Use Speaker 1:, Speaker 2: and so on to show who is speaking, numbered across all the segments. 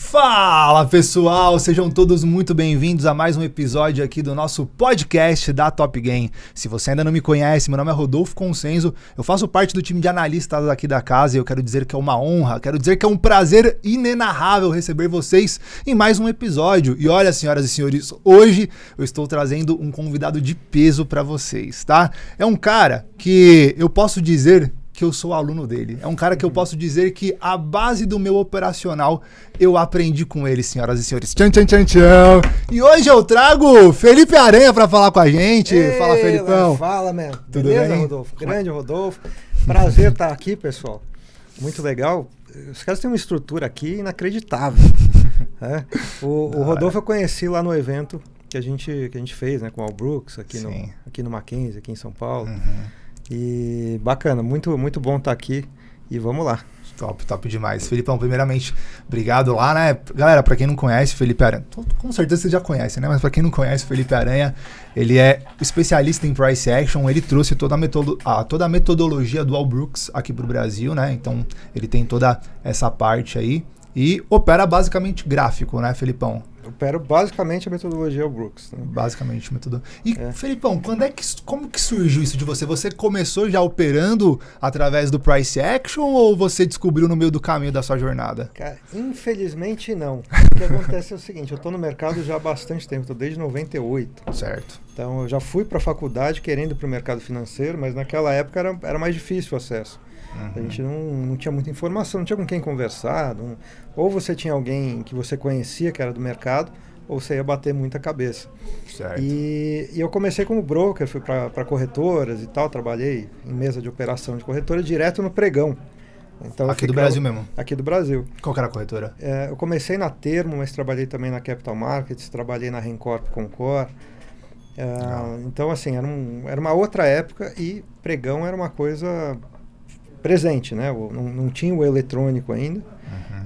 Speaker 1: Fala pessoal, sejam todos muito bem-vindos a mais um episódio aqui do nosso podcast da Top Game. Se você ainda não me conhece, meu nome é Rodolfo Consenso, eu faço parte do time de analistas aqui da casa e eu quero dizer que é uma honra, quero dizer que é um prazer inenarrável receber vocês em mais um episódio. E olha, senhoras e senhores, hoje eu estou trazendo um convidado de peso para vocês, tá? É um cara que eu posso dizer que eu sou aluno dele. É um cara que eu posso dizer que a base do meu operacional eu aprendi com ele, senhoras e senhores. Tchan, tchan, tchan, tchan. E hoje eu trago Felipe Aranha para falar com a gente.
Speaker 2: Ei,
Speaker 1: fala, Felipão.
Speaker 2: Fala, man.
Speaker 1: Tudo
Speaker 2: Beleza,
Speaker 1: bem?
Speaker 2: Rodolfo? Grande Rodolfo. Prazer estar aqui, pessoal. Muito legal. Os caras têm uma estrutura aqui inacreditável. É. O Rodolfo eu conheci lá no evento que a gente fez, né, com o Al Brooks, aqui no Mackenzie, aqui em São Paulo. E bacana, muito, muito bom estar aqui e vamos lá.
Speaker 1: Top demais. Felipão, primeiramente, obrigado lá, né? Galera, pra quem não conhece, Felipe Aranha, com certeza você já conhece, né? Mas pra quem não conhece, o Felipe Aranha, ele é especialista em price action, ele trouxe toda a metodologia do Al Brooks aqui pro Brasil, né? Então, ele tem toda essa parte aí e opera basicamente gráfico, né, Felipão?
Speaker 2: Opero basicamente a metodologia Al Brooks. Né?
Speaker 1: Basicamente, metodologia. E, Felipão, como que surgiu isso de você? Você começou já operando através do price action ou você descobriu no meio do caminho da sua jornada?
Speaker 2: Cara, infelizmente não. O que acontece é o seguinte, eu estou no mercado já há bastante tempo, estou desde 98.
Speaker 1: Certo.
Speaker 2: Então eu já fui para a faculdade querendo ir para o mercado financeiro, mas naquela época era mais difícil o acesso. A gente não tinha muita informação, não tinha com quem conversar. Ou você tinha alguém que você conhecia que era do mercado, ou você ia bater muita cabeça.
Speaker 1: Certo.
Speaker 2: E eu comecei como broker, fui para corretoras e tal, trabalhei em mesa de operação de corretora direto no pregão. Então,
Speaker 1: aqui do Brasil mesmo?
Speaker 2: Aqui do Brasil.
Speaker 1: Qual que era a corretora?
Speaker 2: Eu comecei na Termo, mas trabalhei também na Capital Markets, trabalhei na Rencorp Concor. Então, assim, era uma outra época e pregão era uma coisa presente, né? Não tinha o eletrônico ainda.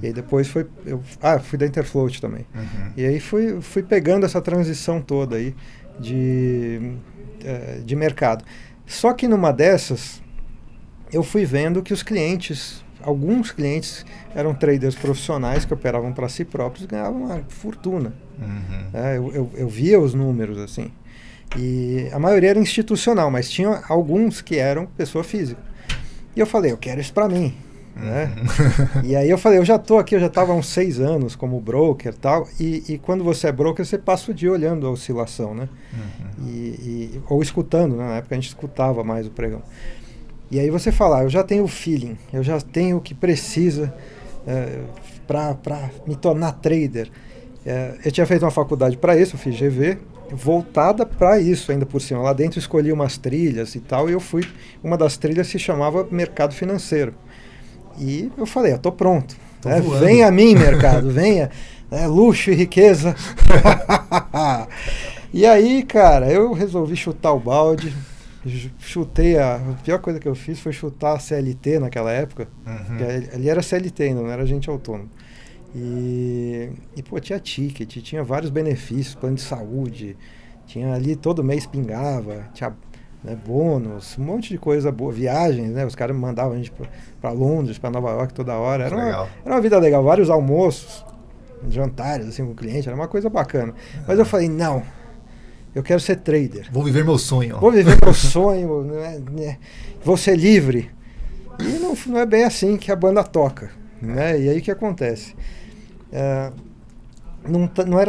Speaker 2: E aí depois fui da Interfloat também. E aí fui pegando essa transição toda aí de mercado. Só que numa dessas, eu fui vendo que alguns clientes eram traders profissionais que operavam para si próprios e ganhavam uma fortuna. Eu via os números assim. E a maioria era institucional, mas tinha alguns que eram pessoa física. E eu falei, eu quero isso para mim. Né? E aí eu falei, eu já estou aqui, eu já estava há uns 6 anos como broker e tal, e quando você é broker, você passa o dia olhando a oscilação, né? Ou escutando, né? Na época a gente escutava mais o pregão. E aí você fala, eu já tenho o feeling, eu já tenho o que precisa para me tornar trader. Eu tinha feito uma faculdade para isso, eu fiz GV, voltada para isso ainda por cima. Lá dentro escolhi umas trilhas e tal, e uma das trilhas se chamava Mercado Financeiro. E eu falei, eu tô pronto. Venha a mim, mercado, venha. Luxo e riqueza. E aí, cara, eu resolvi chutar o balde. A pior coisa que eu fiz foi chutar a CLT naquela época. Ali era CLT ainda, não era agente autônomo. E pô, tinha ticket, tinha vários benefícios, plano de saúde, tinha ali todo mês pingava, tinha bônus, um monte de coisa boa, viagens, né? Os caras me mandavam a gente para Londres, para Nova York toda hora, era uma vida legal, vários almoços, jantares assim com o cliente, era uma coisa bacana. Mas eu falei, não, eu quero ser trader.
Speaker 1: Vou viver meu sonho.
Speaker 2: Né? Vou ser livre. E não é bem assim que a banda toca, né? E aí o que acontece? Não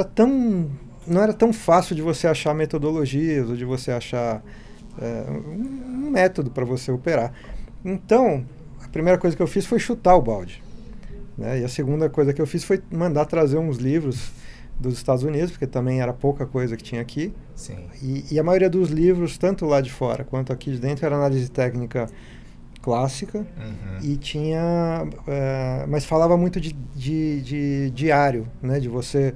Speaker 2: era tão fácil de você achar metodologias ou de você achar um método para você operar. Então, a primeira coisa que eu fiz foi chutar o balde, né? E a segunda coisa que eu fiz foi mandar trazer uns livros dos Estados Unidos, porque também era pouca coisa que tinha aqui.
Speaker 1: Sim.
Speaker 2: E a maioria dos livros, tanto lá de fora quanto aqui de dentro, era análise técnica clássica, e tinha, mas falava muito de diário, né? De você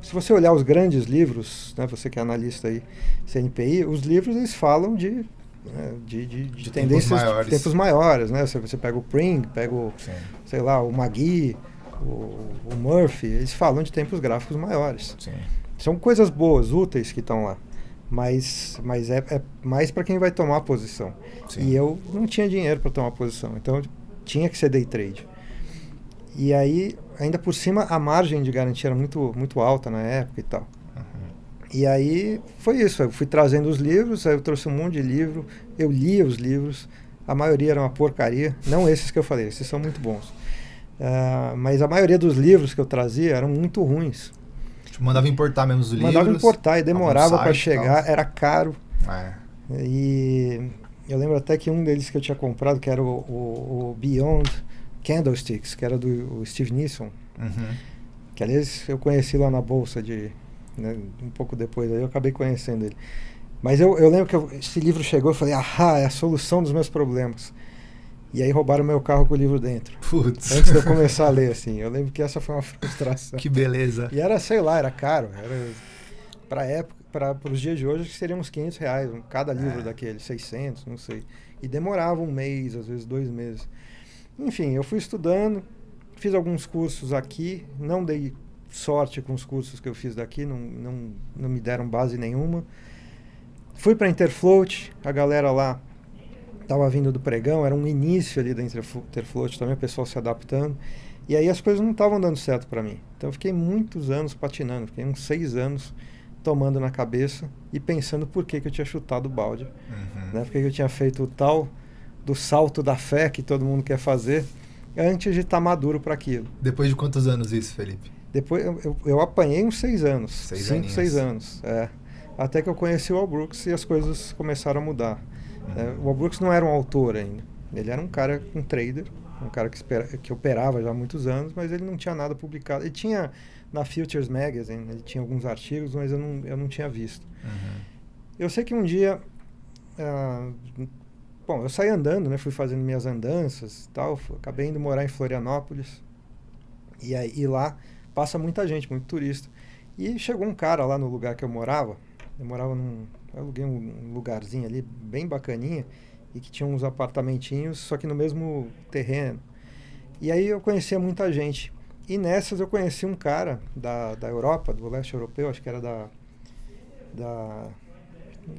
Speaker 2: se você olhar os grandes livros, né, você que é analista aí, CNPI, os livros eles falam de tendências de tempos maiores, né? Você pega o Pring, pega o, sei lá, o Magee, o Murphy, eles falam de tempos gráficos maiores.
Speaker 1: Sim.
Speaker 2: São coisas boas, úteis que estão lá, mas é mais para quem vai tomar a posição. Sim. E eu não tinha dinheiro para tomar posição, então tinha que ser day trade. E aí, ainda por cima, a margem de garantia era muito, muito alta na época e tal. E aí foi isso, eu fui trazendo os livros, aí eu trouxe um monte de livro, eu lia os livros, a maioria era uma porcaria, não esses que eu falei, esses são muito bons. Mas a maioria dos livros que eu trazia eram muito ruins.
Speaker 1: Tipo, mandava importar mesmo os livros?
Speaker 2: Mandava importar e demorava para chegar, era caro. E eu lembro até que um deles que eu tinha comprado, que era o Beyond Candlesticks, que era do Steve Nissen, que aliás eu conheci lá na bolsa né, um pouco depois, aí eu acabei conhecendo ele. Mas eu lembro que esse livro chegou e falei, é a solução dos meus problemas. E aí roubaram meu carro com o livro dentro.
Speaker 1: Putz.
Speaker 2: Antes de eu começar a ler, assim. Eu lembro que essa foi uma frustração.
Speaker 1: Que beleza.
Speaker 2: E era, sei lá, era caro. Era, pra época, para os dias de hoje, seriam uns R$500, cada livro daquele, 600, não sei. E demorava um mês, às vezes 2 meses. Enfim, eu fui estudando, fiz alguns cursos aqui, não dei sorte com os cursos que eu fiz daqui, não me deram base nenhuma. Fui para Interfloat, a galera lá estava vindo do pregão, era um início ali da Interfloat também, o pessoal se adaptando. E aí as coisas não estavam dando certo para mim. Então eu fiquei muitos anos patinando, fiquei uns 6 anos tomando na cabeça e pensando por que eu tinha chutado o balde. Né? Por que eu tinha feito o tal do salto da fé que todo mundo quer fazer antes de estar maduro para aquilo.
Speaker 1: Depois de quantos anos isso, Felipe?
Speaker 2: Depois eu apanhei uns 6 anos, 5, 6 anos. Até que eu conheci o Al Brooks e as coisas começaram a mudar. O Al Brooks não era um autor ainda. Ele era um cara, um trader, um cara que operava já há muitos anos, mas ele não tinha nada publicado. Ele tinha na Futures Magazine, ele tinha alguns artigos, mas eu não tinha visto. Eu sei que um dia... bom, eu saí andando, né, fui fazendo minhas andanças e tal, acabei indo morar em Florianópolis. E lá passa muita gente, muito turista. E chegou um cara lá no lugar que eu morava eu aluguei um lugarzinho ali, bem bacaninha, e que tinha uns apartamentinhos, só que no mesmo terreno. E aí eu conhecia muita gente. E nessas eu conheci um cara da Europa, do leste europeu, acho que era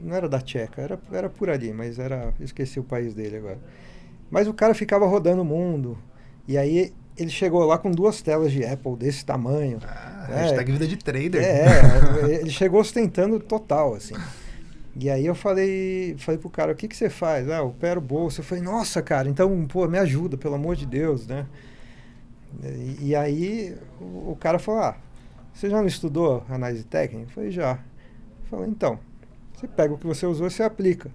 Speaker 2: não era da Tcheca, era por ali, mas esqueci o país dele agora. Mas o cara ficava rodando o mundo, e aí ele chegou lá com 2 telas de Apple desse tamanho.
Speaker 1: Hashtag vida de trader.
Speaker 2: Ele chegou ostentando total, assim. E aí eu falei pro cara, o que você faz? Eu opero bolsa. Eu falei, nossa, cara, então, pô, me ajuda, pelo amor de Deus, né? E aí o cara falou, você já não estudou análise técnica? Eu falei, já. Eu falei, então, você pega o que você usou e você aplica.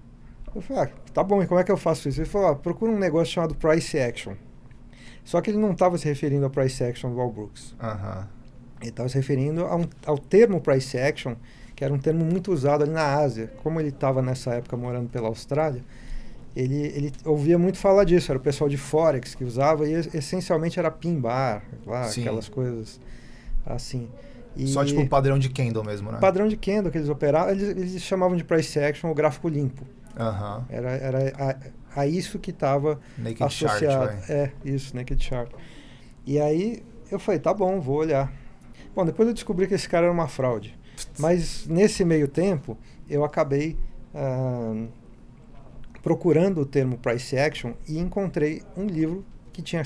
Speaker 2: Eu falei, tá bom, e como é que eu faço isso? Ele falou, procura um negócio chamado Price Action. Só que ele não estava se referindo ao Price Action do Al Brooks. Ele estava se referindo ao termo Price Action, que era um termo muito usado ali na Ásia. Como ele estava nessa época morando pela Austrália, ele ouvia muito falar disso. Era o pessoal de Forex que usava, e essencialmente era pin bar, lá, aquelas coisas assim.
Speaker 1: Só tipo um padrão de candle mesmo, né?
Speaker 2: Padrão de candle que eles operavam, eles chamavam de Price Action o gráfico limpo. Era a isso que estava associado.
Speaker 1: Chart,
Speaker 2: isso, Naked Chart. E aí eu falei, tá bom, vou olhar. Bom, depois eu descobri que esse cara era uma fraude. Mas nesse meio tempo, eu acabei procurando o termo Price Action e encontrei um livro que tinha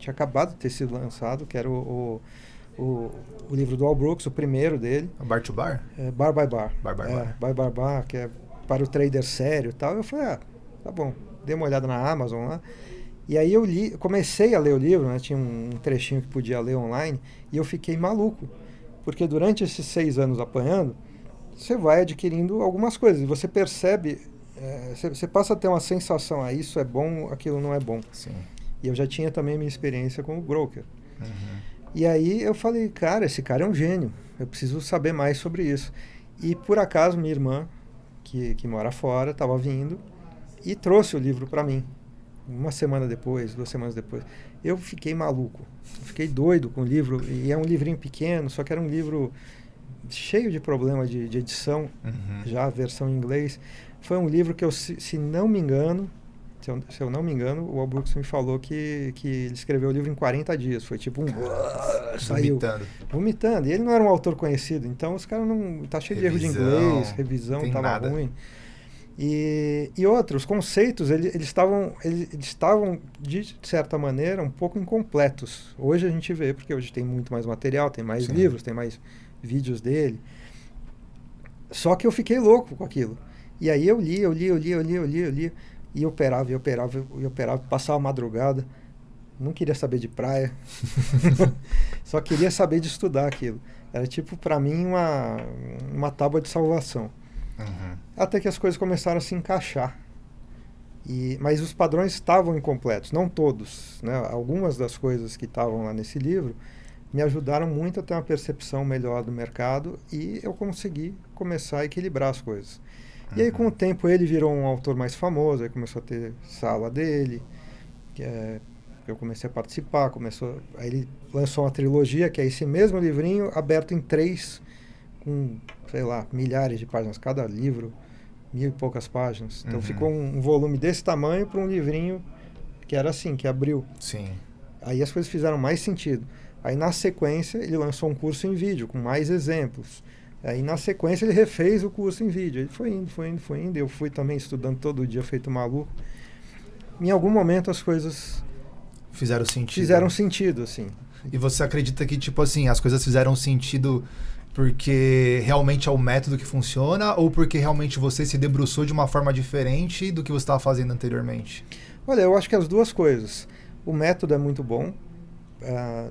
Speaker 2: acabado de ter sido lançado, que era o livro do Al Brooks, o primeiro dele.
Speaker 1: Bar to Bar?
Speaker 2: Bar by Bar.
Speaker 1: Bar
Speaker 2: by Bar, que é para o trader sério e tal. Eu falei, tá bom. Dei uma olhada na Amazon lá. E aí eu comecei a ler o livro, né? Tinha um trechinho que podia ler online, e eu fiquei maluco. Porque durante esses 6 anos apanhando, você vai adquirindo algumas coisas. E você percebe, você passa a ter uma sensação, isso é bom, aquilo não é bom.
Speaker 1: Sim.
Speaker 2: E eu já tinha também minha experiência como broker. E aí eu falei, cara, esse cara é um gênio. Eu preciso saber mais sobre isso. E por acaso minha irmã, que mora fora, estava vindo e trouxe o livro para mim. uma semana depois, 2 semanas depois. Eu fiquei maluco, fiquei doido com o livro, e é um livrinho pequeno, só que era um livro cheio de problema de edição, já a versão em inglês. Foi um livro que se não me engano, se eu não me engano, o Al Brooks me falou que ele escreveu o livro em 40 dias. Foi tipo saiu vomitando. E ele não era um autor conhecido, então os caras não... Tá cheio de erro de inglês, revisão tava ruim. E os conceitos, eles estavam, de certa maneira, um pouco incompletos. Hoje a gente vê, porque hoje tem muito mais material, tem mais livros, tem mais vídeos dele. Só que eu fiquei louco com aquilo. E aí eu li. E eu operava, passava a madrugada, não queria saber de praia, só queria saber de estudar aquilo. Era tipo, para mim, uma tábua de salvação. Até que as coisas começaram a se encaixar. Mas os padrões estavam incompletos, não todos, né? Algumas das coisas que estavam lá nesse livro me ajudaram muito a ter uma percepção melhor do mercado, e eu consegui começar a equilibrar as coisas. E aí, com o tempo, ele virou um autor mais famoso, aí começou a ter sala dele, eu comecei a participar, aí ele lançou uma trilogia, que é esse mesmo livrinho, aberto em 3, com, sei lá, milhares de páginas, cada livro, 1000 e poucas páginas. Então ficou um volume desse tamanho para um livrinho que era assim, que abriu.
Speaker 1: Sim.
Speaker 2: Aí as coisas fizeram mais sentido. Aí, na sequência, ele lançou um curso em vídeo, com mais exemplos. Aí, na sequência, ele refez o curso em vídeo. Ele foi indo. Eu fui também estudando todo dia, feito maluco. Em algum momento, as coisas...
Speaker 1: Fizeram
Speaker 2: sentido, assim.
Speaker 1: E você acredita que, tipo assim, as coisas fizeram sentido porque realmente é o método que funciona, ou porque realmente você se debruçou de uma forma diferente do que você estava fazendo anteriormente?
Speaker 2: Olha, eu acho que as duas coisas. O método é muito bom.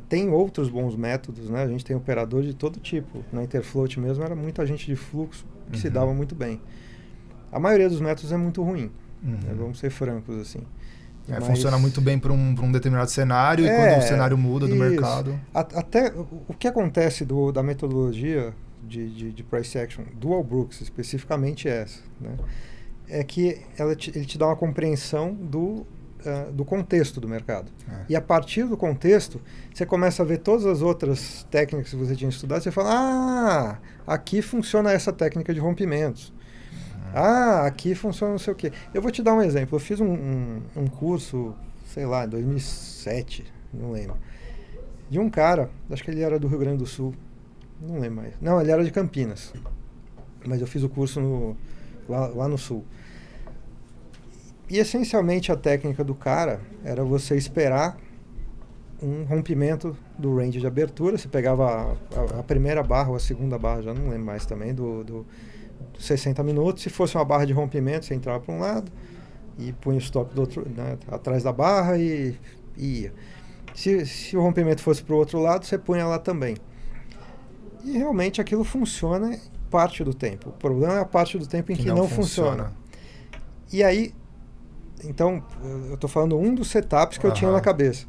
Speaker 2: Tem outros bons métodos, né? A gente tem operador de todo tipo. Na Interfloat mesmo era muita gente de fluxo que se dava muito bem. A maioria dos métodos é muito ruim, né? Vamos ser francos, assim. Mas
Speaker 1: funciona muito bem para um determinado cenário, e quando o cenário muda do mercado...
Speaker 2: Até o que acontece da metodologia de price action do Al Brooks, especificamente essa, né? É que ele te dá uma compreensão do contexto do mercado. E a partir do contexto, você começa a ver todas as outras técnicas que você tinha estudado, você fala, aqui funciona essa técnica de rompimentos. Aqui funciona não sei o quê. Eu vou te dar um exemplo. Eu fiz um curso, sei lá, em 2007, não lembro, de um cara, acho que ele era do Rio Grande do Sul, não lembro mais. Não, ele era de Campinas, mas eu fiz o curso lá no Sul. E essencialmente a técnica do cara era você esperar um rompimento do range de abertura. Você pegava a primeira barra ou a segunda barra, já não lembro mais também, do 60 minutos. Se fosse uma barra de rompimento, você entrava para um lado e punha o stop do outro, né, atrás da barra e ia. Se o rompimento fosse para o outro lado, você punha lá também. E realmente aquilo funciona parte do tempo. O problema é a parte do tempo em que não funciona. E aí, então, eu estou falando um dos setups que eu tinha na cabeça.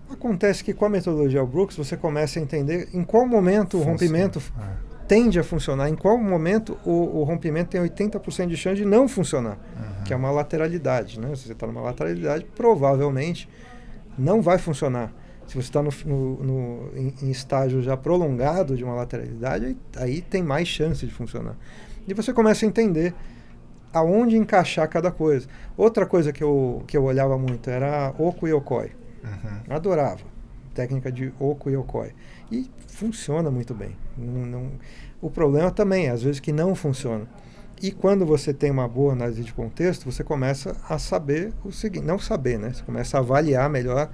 Speaker 2: Acontece que com a metodologia Al Brooks, você começa a entender em qual momento o rompimento tende a funcionar, em qual momento o rompimento tem 80% de chance de não funcionar, que é uma lateralidade, né? Se você está numa lateralidade, provavelmente não vai funcionar. Se você está em estágio já prolongado de uma lateralidade, aí tem mais chance de funcionar. E você começa a entender aonde encaixar cada coisa. Outra coisa que eu olhava muito era Oku e Yokoi. Adorava técnica de Oku e Yokoi. E funciona muito bem. O problema também é, às vezes, que não funciona. E quando você tem uma boa análise de contexto, você começa a saber o seguinte, não saber, né? Você começa a avaliar melhor,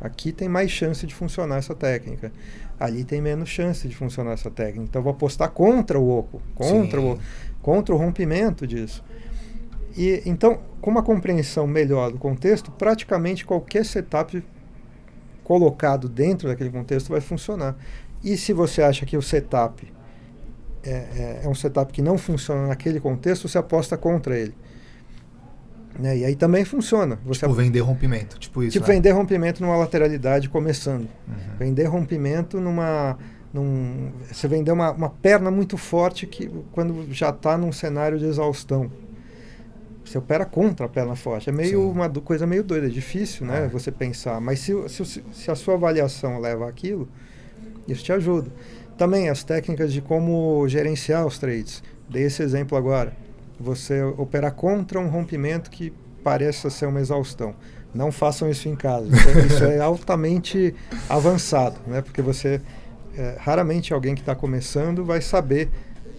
Speaker 2: aqui tem mais chance de funcionar essa técnica, ali tem menos chance de funcionar essa técnica, então eu vou apostar contra o Oku, contra o rompimento disso. E então, com uma compreensão melhor do contexto, praticamente qualquer setup colocado dentro daquele contexto vai funcionar. E se você acha que o setup é um setup que não funciona naquele contexto, você aposta contra ele. Né? E aí também funciona. Você
Speaker 1: vender rompimento, tipo isso.
Speaker 2: Vender rompimento numa lateralidade começando. Vender rompimento você vender uma perna muito forte que quando já está num cenário de exaustão. Você opera contra a perna forte. É meio uma coisa meio doida, é difícil, né?
Speaker 1: É.
Speaker 2: Você pensar. Mas se a sua avaliação leva aquilo, isso te ajuda. Também as técnicas de como gerenciar os trades. Dei esse exemplo agora. Você operar contra um rompimento que pareça ser uma exaustão. Não façam isso em casa. Isso é altamente avançado, né? Porque raramente alguém que está começando vai saber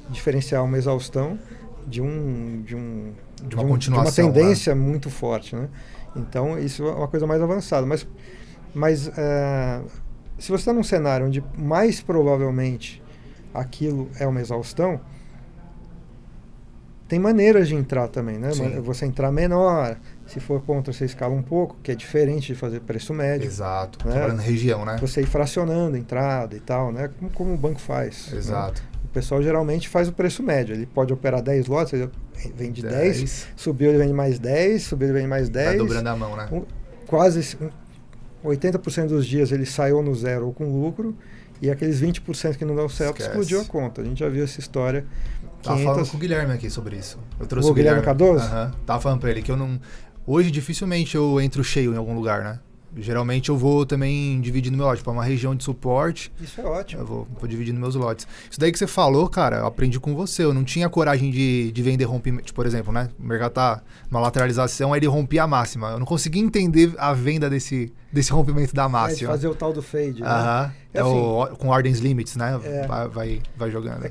Speaker 2: diferenciar uma exaustão de uma
Speaker 1: continuação,
Speaker 2: de uma tendência muito forte, né? Então, isso é uma coisa mais avançada. Mas se você está num cenário onde mais provavelmente aquilo é uma exaustão, tem maneiras de entrar também, né?
Speaker 1: Sim.
Speaker 2: Você entrar menor, se for contra, você escala um pouco, que é diferente de fazer preço médio.
Speaker 1: Exato,
Speaker 2: né?
Speaker 1: trabalhando região, né?
Speaker 2: Você ir fracionando a entrada e tal, né? Como o banco faz.
Speaker 1: Exato.
Speaker 2: Né? O pessoal geralmente faz o preço médio. Ele pode operar 10 lotes, ele vende 10, subiu ele vende mais 10, subiu ele vende mais 10.
Speaker 1: Vai dobrando a mão, né?
Speaker 2: Quase 80% dos dias ele saiu no zero ou com lucro, e aqueles 20% que não dão certo explodiu a conta. A gente já viu essa história.
Speaker 1: Tava falando com o Guilherme aqui sobre isso. Eu trouxe
Speaker 2: o Guilherme Cardoso?
Speaker 1: Tava falando pra ele que eu não... Hoje, dificilmente eu entro cheio em algum lugar, né? Geralmente eu vou também dividindo meu lote. Tipo, uma região de suporte.
Speaker 2: Isso é ótimo.
Speaker 1: Eu vou dividindo meus lotes. Isso daí que você falou, cara, eu aprendi com você. Eu não tinha coragem de vender rompimento. Tipo, por exemplo, né? O mercado tá numa lateralização, aí ele rompia a máxima. Eu não conseguia entender a venda desse rompimento da máxima.
Speaker 2: De fazer o tal do fade, né?
Speaker 1: Com ordens limits, né? Vai jogando.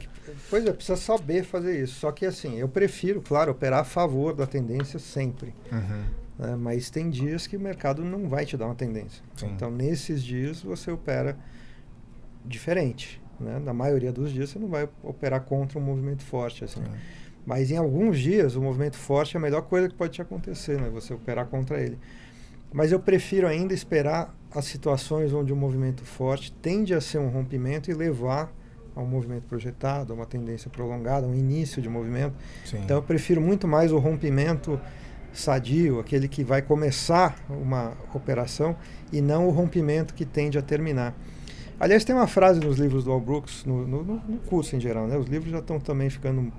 Speaker 2: Pois é, precisa saber fazer isso. Só que assim, eu prefiro, claro, operar a favor da tendência sempre. Né? Mas tem dias que o mercado não vai te dar uma tendência. Sim. Então, nesses dias, você opera diferente. Né? Na maioria dos dias, você não vai operar contra um movimento forte. Assim. Mas em alguns dias, o movimento forte é a melhor coisa que pode te acontecer, né? Você operar contra ele. Mas eu prefiro ainda esperar as situações onde o movimento forte tende a ser um rompimento e levar a um movimento projetado, a uma tendência prolongada, a um início de movimento. Sim. Então eu prefiro muito mais o rompimento sadio, aquele que vai começar uma operação, e não o rompimento que tende a terminar. Aliás, tem uma frase nos livros do Al Brooks, no curso em geral, né? Os livros já estão também ficando...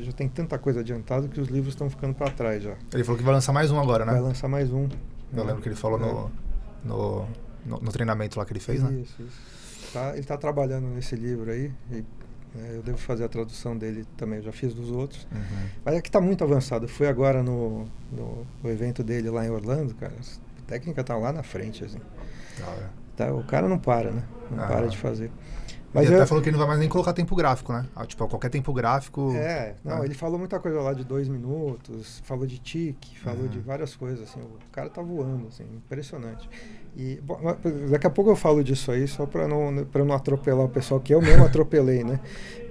Speaker 2: Já tem tanta coisa adiantada que os livros estão ficando para trás já.
Speaker 1: Ele falou que vai lançar mais um agora, né?
Speaker 2: Vai lançar mais um.
Speaker 1: Eu lembro que ele falou no treinamento lá que ele fez, né?
Speaker 2: Isso. Ele está trabalhando nesse livro aí, e eu devo fazer a tradução dele também, eu já fiz dos outros. Mas é que está muito avançado. Eu fui agora no evento dele lá em Orlando, cara, a técnica está lá na frente, assim. O cara não para, né? Não para de fazer.
Speaker 1: Mas ele até falou que ele não vai mais nem colocar tempo gráfico, né? Tipo, qualquer tempo gráfico...
Speaker 2: Ele falou muita coisa lá de 2 minutos, falou de tique, falou de várias coisas, assim. O cara tá voando, assim, impressionante. E, bom, daqui a pouco eu falo disso aí, só para não atropelar o pessoal, que eu mesmo atropelei, né?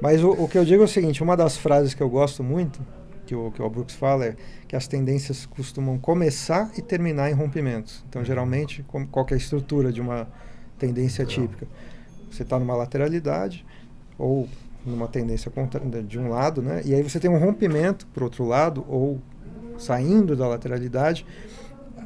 Speaker 2: Mas o que eu digo é o seguinte, uma das frases que eu gosto muito, que o Al Brooks fala, é que as tendências costumam começar e terminar em rompimentos. Então, geralmente, qual que é a estrutura de uma tendência típica? Você está numa lateralidade ou numa tendência de um lado, né? E aí você tem um rompimento para o outro lado, ou saindo da lateralidade.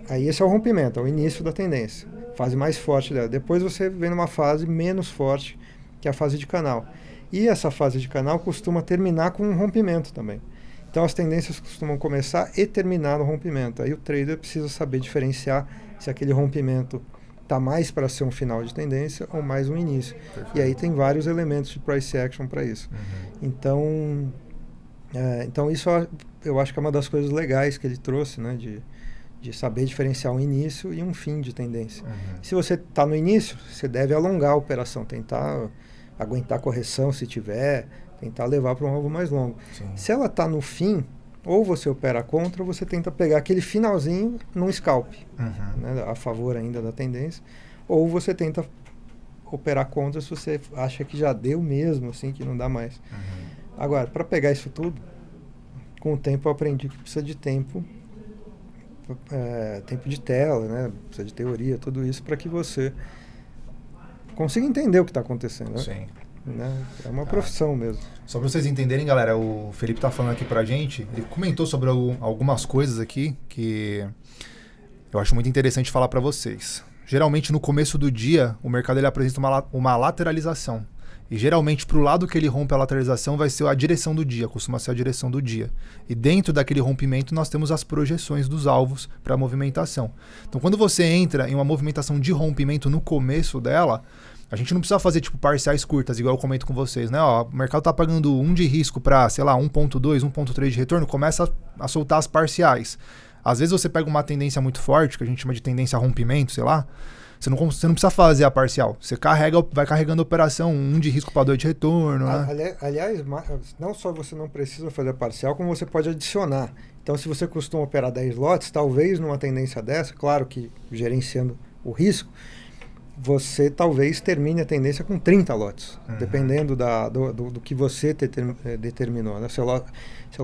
Speaker 2: Aí esse é o rompimento, é o início da tendência, fase mais forte dela. Depois você vem numa fase menos forte, que é a fase de canal. E essa fase de canal costuma terminar com um rompimento também. Então as tendências costumam começar e terminar no rompimento. Aí o trader precisa saber diferenciar se aquele rompimento está mais para ser um final de tendência ou mais um início. Perfeito. E aí tem vários elementos de price action para isso. Então isso eu acho que é uma das coisas legais que ele trouxe, né, de saber diferenciar um início e um fim de tendência. Se você está no início, você deve alongar a operação, tentar aguentar a correção se tiver, tentar levar para um alvo mais longo. Sim. Se ela está no fim, ou você opera contra, ou você tenta pegar aquele finalzinho num scalp, né, a favor ainda da tendência, ou você tenta operar contra se você acha que já deu mesmo, assim, que não dá mais. Agora, para pegar isso tudo, com o tempo eu aprendi que precisa de tempo de tela, né, precisa de teoria, tudo isso, para que você consiga entender o que está acontecendo. Né?
Speaker 1: Sim.
Speaker 2: Né? É uma profissão mesmo.
Speaker 1: Só para vocês entenderem, galera, o Felipe tá falando aqui pra gente, ele comentou sobre algumas coisas aqui que eu acho muito interessante falar para vocês. Geralmente no começo do dia, o mercado ele apresenta uma lateralização. E geralmente, pro lado que ele rompe a lateralização, vai ser a direção do dia, costuma ser a direção do dia. E dentro daquele rompimento, nós temos as projeções dos alvos para a movimentação. Então, quando você entra em uma movimentação de rompimento no começo dela, a gente não precisa fazer tipo parciais curtas, igual eu comento com vocês, né? Ó, o mercado tá pagando 1 de risco para, sei lá, 1.2, 1.3 de retorno, começa a soltar as parciais. Às vezes você pega uma tendência muito forte, que a gente chama de tendência a rompimento, sei lá, você não precisa fazer a parcial. Você vai carregando a operação, 1 de risco para 2 de retorno, né?
Speaker 2: Aliás, não só você não precisa fazer a parcial, como você pode adicionar. Então, se você costuma operar 10 lotes, talvez numa tendência dessa, claro que gerenciando o risco, você talvez termine a tendência com 30 lotes, dependendo do que você determinou. Né? Seu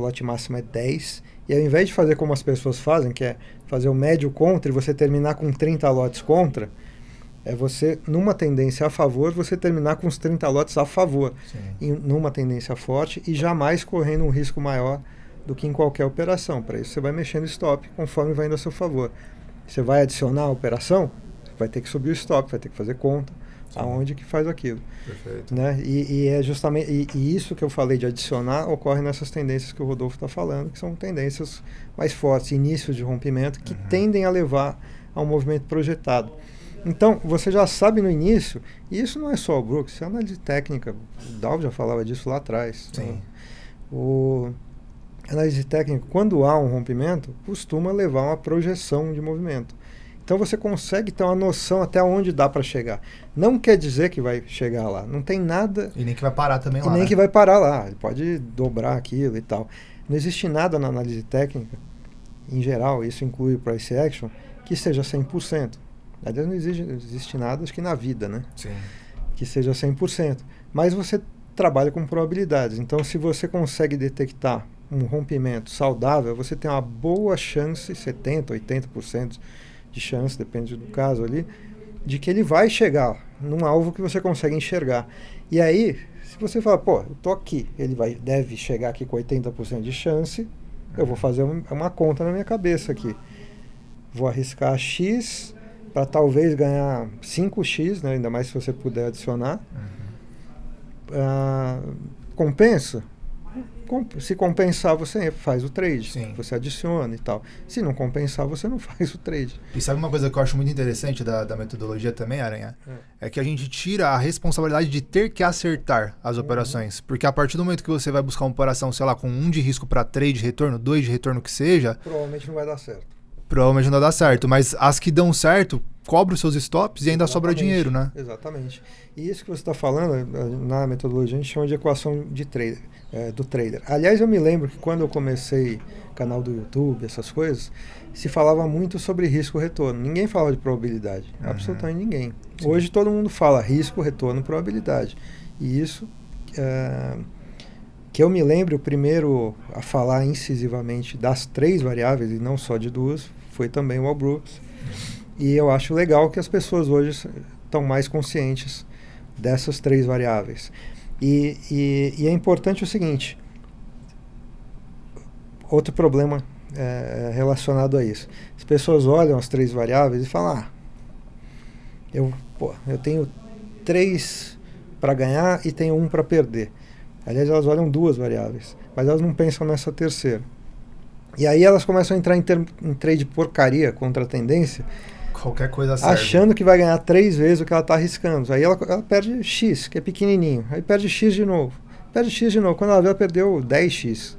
Speaker 2: lote máximo é 10, e ao invés de fazer como as pessoas fazem, que é fazer o médio contra e você terminar com 30 lotes contra, é você, numa tendência a favor, você terminar com os 30 lotes a favor, numa tendência forte, e jamais correndo um risco maior do que em qualquer operação. Para isso você vai mexendo o stop conforme vai indo a seu favor. Você vai adicionar a operação, vai ter que subir o stop, vai ter que fazer conta, aonde que faz aquilo.
Speaker 1: Perfeito.
Speaker 2: Né? E é justamente e isso que eu falei de adicionar ocorre nessas tendências que o Rodolfo está falando, que são tendências mais fortes, inícios de rompimento, que tendem a levar a um movimento projetado. Então, você já sabe no início, e isso não é só o Brooks, isso é análise técnica, o Dow já falava disso lá atrás.
Speaker 1: Sim.
Speaker 2: Análise técnica, quando há um rompimento, costuma levar a uma projeção de movimento. Então você consegue ter uma noção até onde dá para chegar. Não quer dizer que vai chegar lá. Não tem nada...
Speaker 1: E nem que vai parar também lá,
Speaker 2: E nem
Speaker 1: né?
Speaker 2: que vai parar lá. Ele pode dobrar aquilo e tal. Não existe nada na análise técnica, em geral, isso inclui o price action, que seja 100%. Aliás, não existe nada, acho que na vida, né?
Speaker 1: Sim.
Speaker 2: Que seja 100%. Mas você trabalha com probabilidades. Então, se você consegue detectar um rompimento saudável, você tem uma boa chance, 70%, 80%, de chance, depende do caso ali, de que ele vai chegar num alvo que você consegue enxergar. E aí, se você fala, pô, eu tô aqui, ele deve chegar aqui com 80% de chance, eu vou fazer uma conta na minha cabeça aqui. Vou arriscar X para talvez ganhar 5X, né, ainda mais se você puder adicionar. Compensa? Se compensar, você faz o trade.
Speaker 1: Sim.
Speaker 2: Você adiciona e tal. Se não compensar, você não faz o trade.
Speaker 1: E sabe uma coisa que eu acho muito interessante da metodologia também, Aranha? É que a gente tira a responsabilidade de ter que acertar as operações. Porque a partir do momento que você vai buscar uma operação, sei lá, com 1 de risco para 3 de retorno, 2 de retorno que seja...
Speaker 2: Provavelmente não vai dar certo.
Speaker 1: Provavelmente não vai dar certo. Mas as que dão certo, cobre os seus stops e ainda sobra dinheiro, né?
Speaker 2: Exatamente. E isso que você está falando, na metodologia, a gente chama de equação de trader, do trader. Aliás, eu me lembro que quando eu comecei canal do YouTube, essas coisas, se falava muito sobre risco-retorno. Ninguém falava de probabilidade. Absolutamente ninguém.
Speaker 1: Sim.
Speaker 2: Hoje todo mundo fala risco, retorno, probabilidade. E isso, que eu me lembro, o primeiro a falar incisivamente das 3 variáveis, e não só de 2, foi também o Al Brooks. E eu acho legal que as pessoas hoje estão mais conscientes dessas 3 variáveis. E é importante o seguinte, outro problema relacionado a isso. As pessoas olham as 3 variáveis e falam, eu tenho 3 para ganhar e tenho 1 para perder. Aliás, elas olham 2 variáveis, mas elas não pensam nessa terceira. E aí elas começam a entrar em trade porcaria contra a tendência,
Speaker 1: qualquer coisa serve.
Speaker 2: Achando que vai ganhar 3 vezes o que ela está arriscando. Aí ela perde X, que é pequenininho. Aí perde X de novo. Perde X de novo. Quando ela vê, ela perdeu 10X.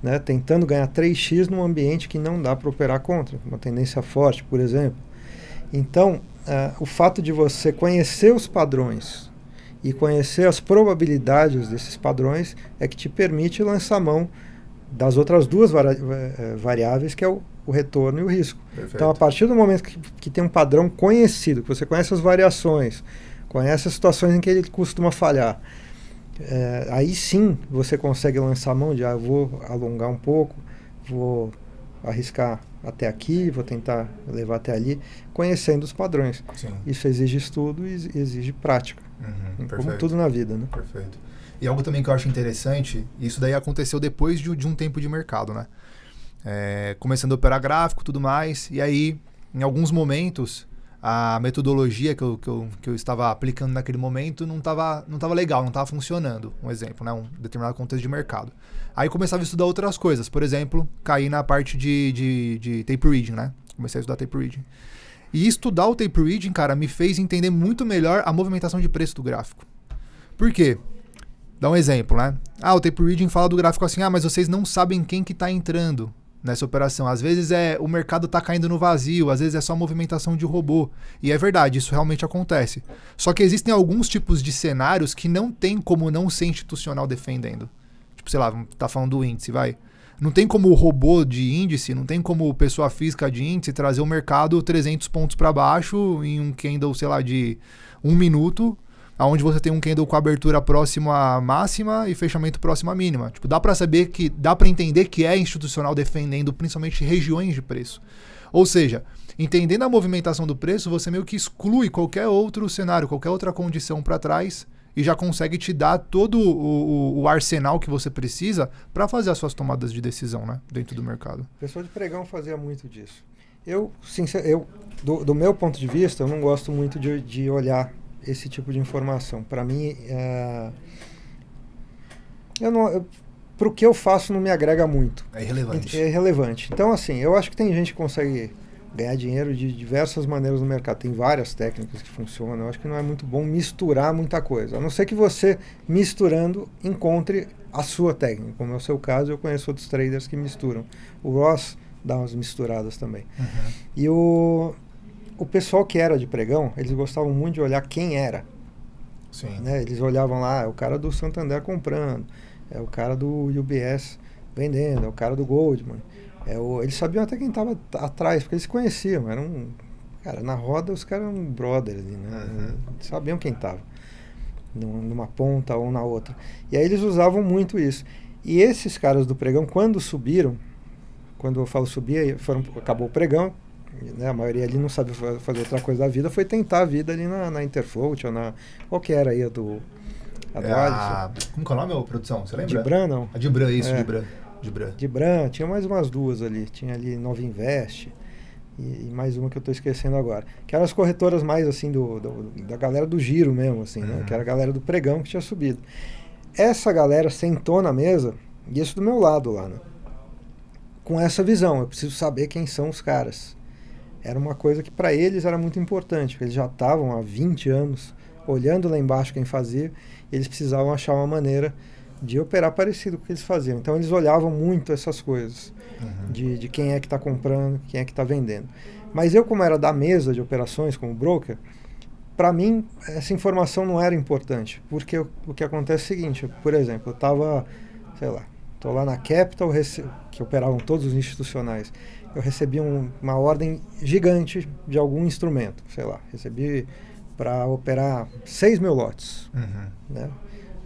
Speaker 2: Né? Tentando ganhar 3X num ambiente que não dá para operar contra. Uma tendência forte, por exemplo. Então, o fato de você conhecer os padrões e conhecer as probabilidades desses padrões é que te permite lançar mão das outras 2 variáveis, que é o retorno e o risco.
Speaker 1: Perfeito.
Speaker 2: Então, a partir do momento que tem um padrão conhecido, que você conhece as variações, conhece as situações em que ele costuma falhar, aí sim você consegue lançar a mão de eu vou alongar um pouco, vou arriscar até aqui, vou tentar levar até ali, conhecendo os padrões.
Speaker 1: Sim.
Speaker 2: Isso exige estudo e exige prática, como tudo na vida, né?
Speaker 1: Perfeito. E algo também que eu acho interessante, isso daí aconteceu depois de um tempo de mercado, né? Começando a operar gráfico e tudo mais, e aí, em alguns momentos, a metodologia que eu estava aplicando naquele momento não estava legal, não estava funcionando. Um exemplo, né? Um determinado contexto de mercado. Aí começava a estudar outras coisas. Por exemplo, caí na parte de tape reading, né? Comecei a estudar tape reading. E estudar o tape reading, cara, me fez entender muito melhor a movimentação de preço do gráfico. Por quê? Dá um exemplo, né? O tape reading fala do gráfico assim, mas vocês não sabem quem que tá entrando nessa operação. Às vezes o mercado tá caindo no vazio, às vezes é só movimentação de robô. E é verdade, isso realmente acontece. Só que existem alguns tipos de cenários que não tem como não ser institucional defendendo. Tipo, sei lá, tá falando do índice, vai. Não tem como o robô de índice, não tem como pessoa física de índice trazer o mercado 300 pontos para baixo em um candle, sei lá, de 1 minuto, onde você tem um candle com abertura próxima à máxima e fechamento próximo à mínima. Tipo, dá para entender que é institucional defendendo principalmente regiões de preço. Ou seja, entendendo a movimentação do preço, você meio que exclui qualquer outro cenário, qualquer outra condição para trás e já consegue te dar todo o arsenal que você precisa para fazer as suas tomadas de decisão, né, dentro do mercado.
Speaker 2: O pessoal de pregão fazia muito disso. Do meu ponto de vista, eu não gosto muito de olhar esse tipo de informação. Para mim, para o que eu faço não me agrega muito.
Speaker 1: É irrelevante.
Speaker 2: É irrelevante. Então, assim, eu acho que tem gente que consegue ganhar dinheiro de diversas maneiras no mercado. Tem várias técnicas que funcionam. Eu acho que não é muito bom misturar muita coisa. A não ser que você, misturando, encontre a sua técnica. Como é o seu caso, eu conheço outros traders que misturam. O Ross dá umas misturadas também.
Speaker 1: Uhum.
Speaker 2: E o pessoal que era de pregão, eles gostavam muito de olhar quem era.
Speaker 1: Sim.
Speaker 2: Né? Eles olhavam lá, é o cara do Santander comprando, é o cara do UBS vendendo, é o cara do Goldman. Eles sabiam até quem estava atrás, porque eles se conheciam. Cara, na roda os caras eram brothers ali, né?
Speaker 1: Uhum.
Speaker 2: Sabiam quem estava numa ponta ou na outra. E aí eles usavam muito isso. E esses caras do pregão, quando subiram, quando eu falo subir, acabou o pregão, né? A maioria ali não sabe fazer outra coisa da vida, foi tentar a vida ali na Interfloat ou qual que era aí a do Alisson.
Speaker 1: Como que é o nome, produção? Você lembra?
Speaker 2: Dibran, não?
Speaker 1: A Dibran, isso,
Speaker 2: Dibran, tinha mais umas duas ali. Tinha ali Nova Invest e mais uma que eu estou esquecendo agora. Que eram as corretoras mais assim da galera do giro mesmo, assim, né? Que era a galera do pregão que tinha subido. Essa galera sentou na mesa, e isso do meu lado lá, né? Com essa visão, eu preciso saber quem são os caras. Era uma coisa que para eles era muito importante, porque eles já estavam há 20 anos olhando lá embaixo quem fazia, e eles precisavam achar uma maneira de operar parecido com o que eles faziam. Então eles olhavam muito essas coisas, de quem é que está comprando, quem é que está vendendo. Mas eu, como era da mesa de operações, como broker, para mim essa informação não era importante, porque o que acontece é o seguinte, por exemplo, eu estava, sei lá, estou lá na Capital, que operavam todos os institucionais, eu recebi uma ordem gigante de algum instrumento, sei lá, recebi para operar 6 mil lotes, né?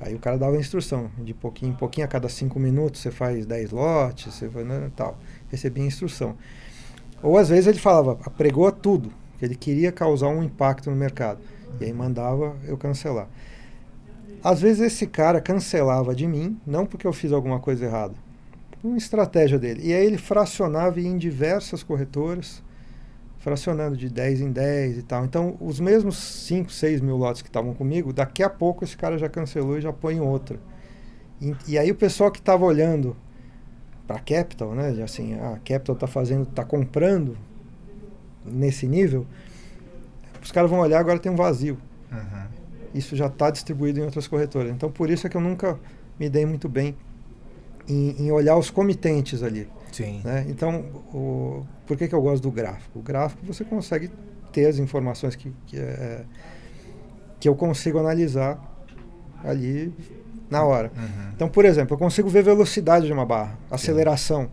Speaker 2: Aí o cara dava a instrução, de pouquinho em pouquinho, a cada 5 minutos você faz 10 lotes, você vai, né, tal. Recebia a instrução. Ou às vezes ele falava, pregou tudo, que ele queria causar um impacto no mercado. E aí mandava eu cancelar. Às vezes esse cara cancelava de mim, não porque eu fiz alguma coisa errada, uma estratégia dele. E aí ele fracionava em diversas corretoras, fracionando de 10 em 10 e tal. Então, os mesmos 5, 6 mil lotes que estavam comigo, daqui a pouco esse cara já cancelou e já põe em outra. E aí o pessoal que estava olhando para a Capital, né, assim, a Capital está comprando nesse nível, os caras vão olhar, agora tem um vazio. Isso já está distribuído em outras corretoras. Então, por isso é que eu nunca me dei muito bem em olhar os comitentes ali.
Speaker 1: Sim.
Speaker 2: Né? Então, por que eu gosto do gráfico? O gráfico você consegue ter as informações que eu consigo analisar ali na hora. Então, por exemplo, eu consigo ver velocidade de uma barra, aceleração. Sim.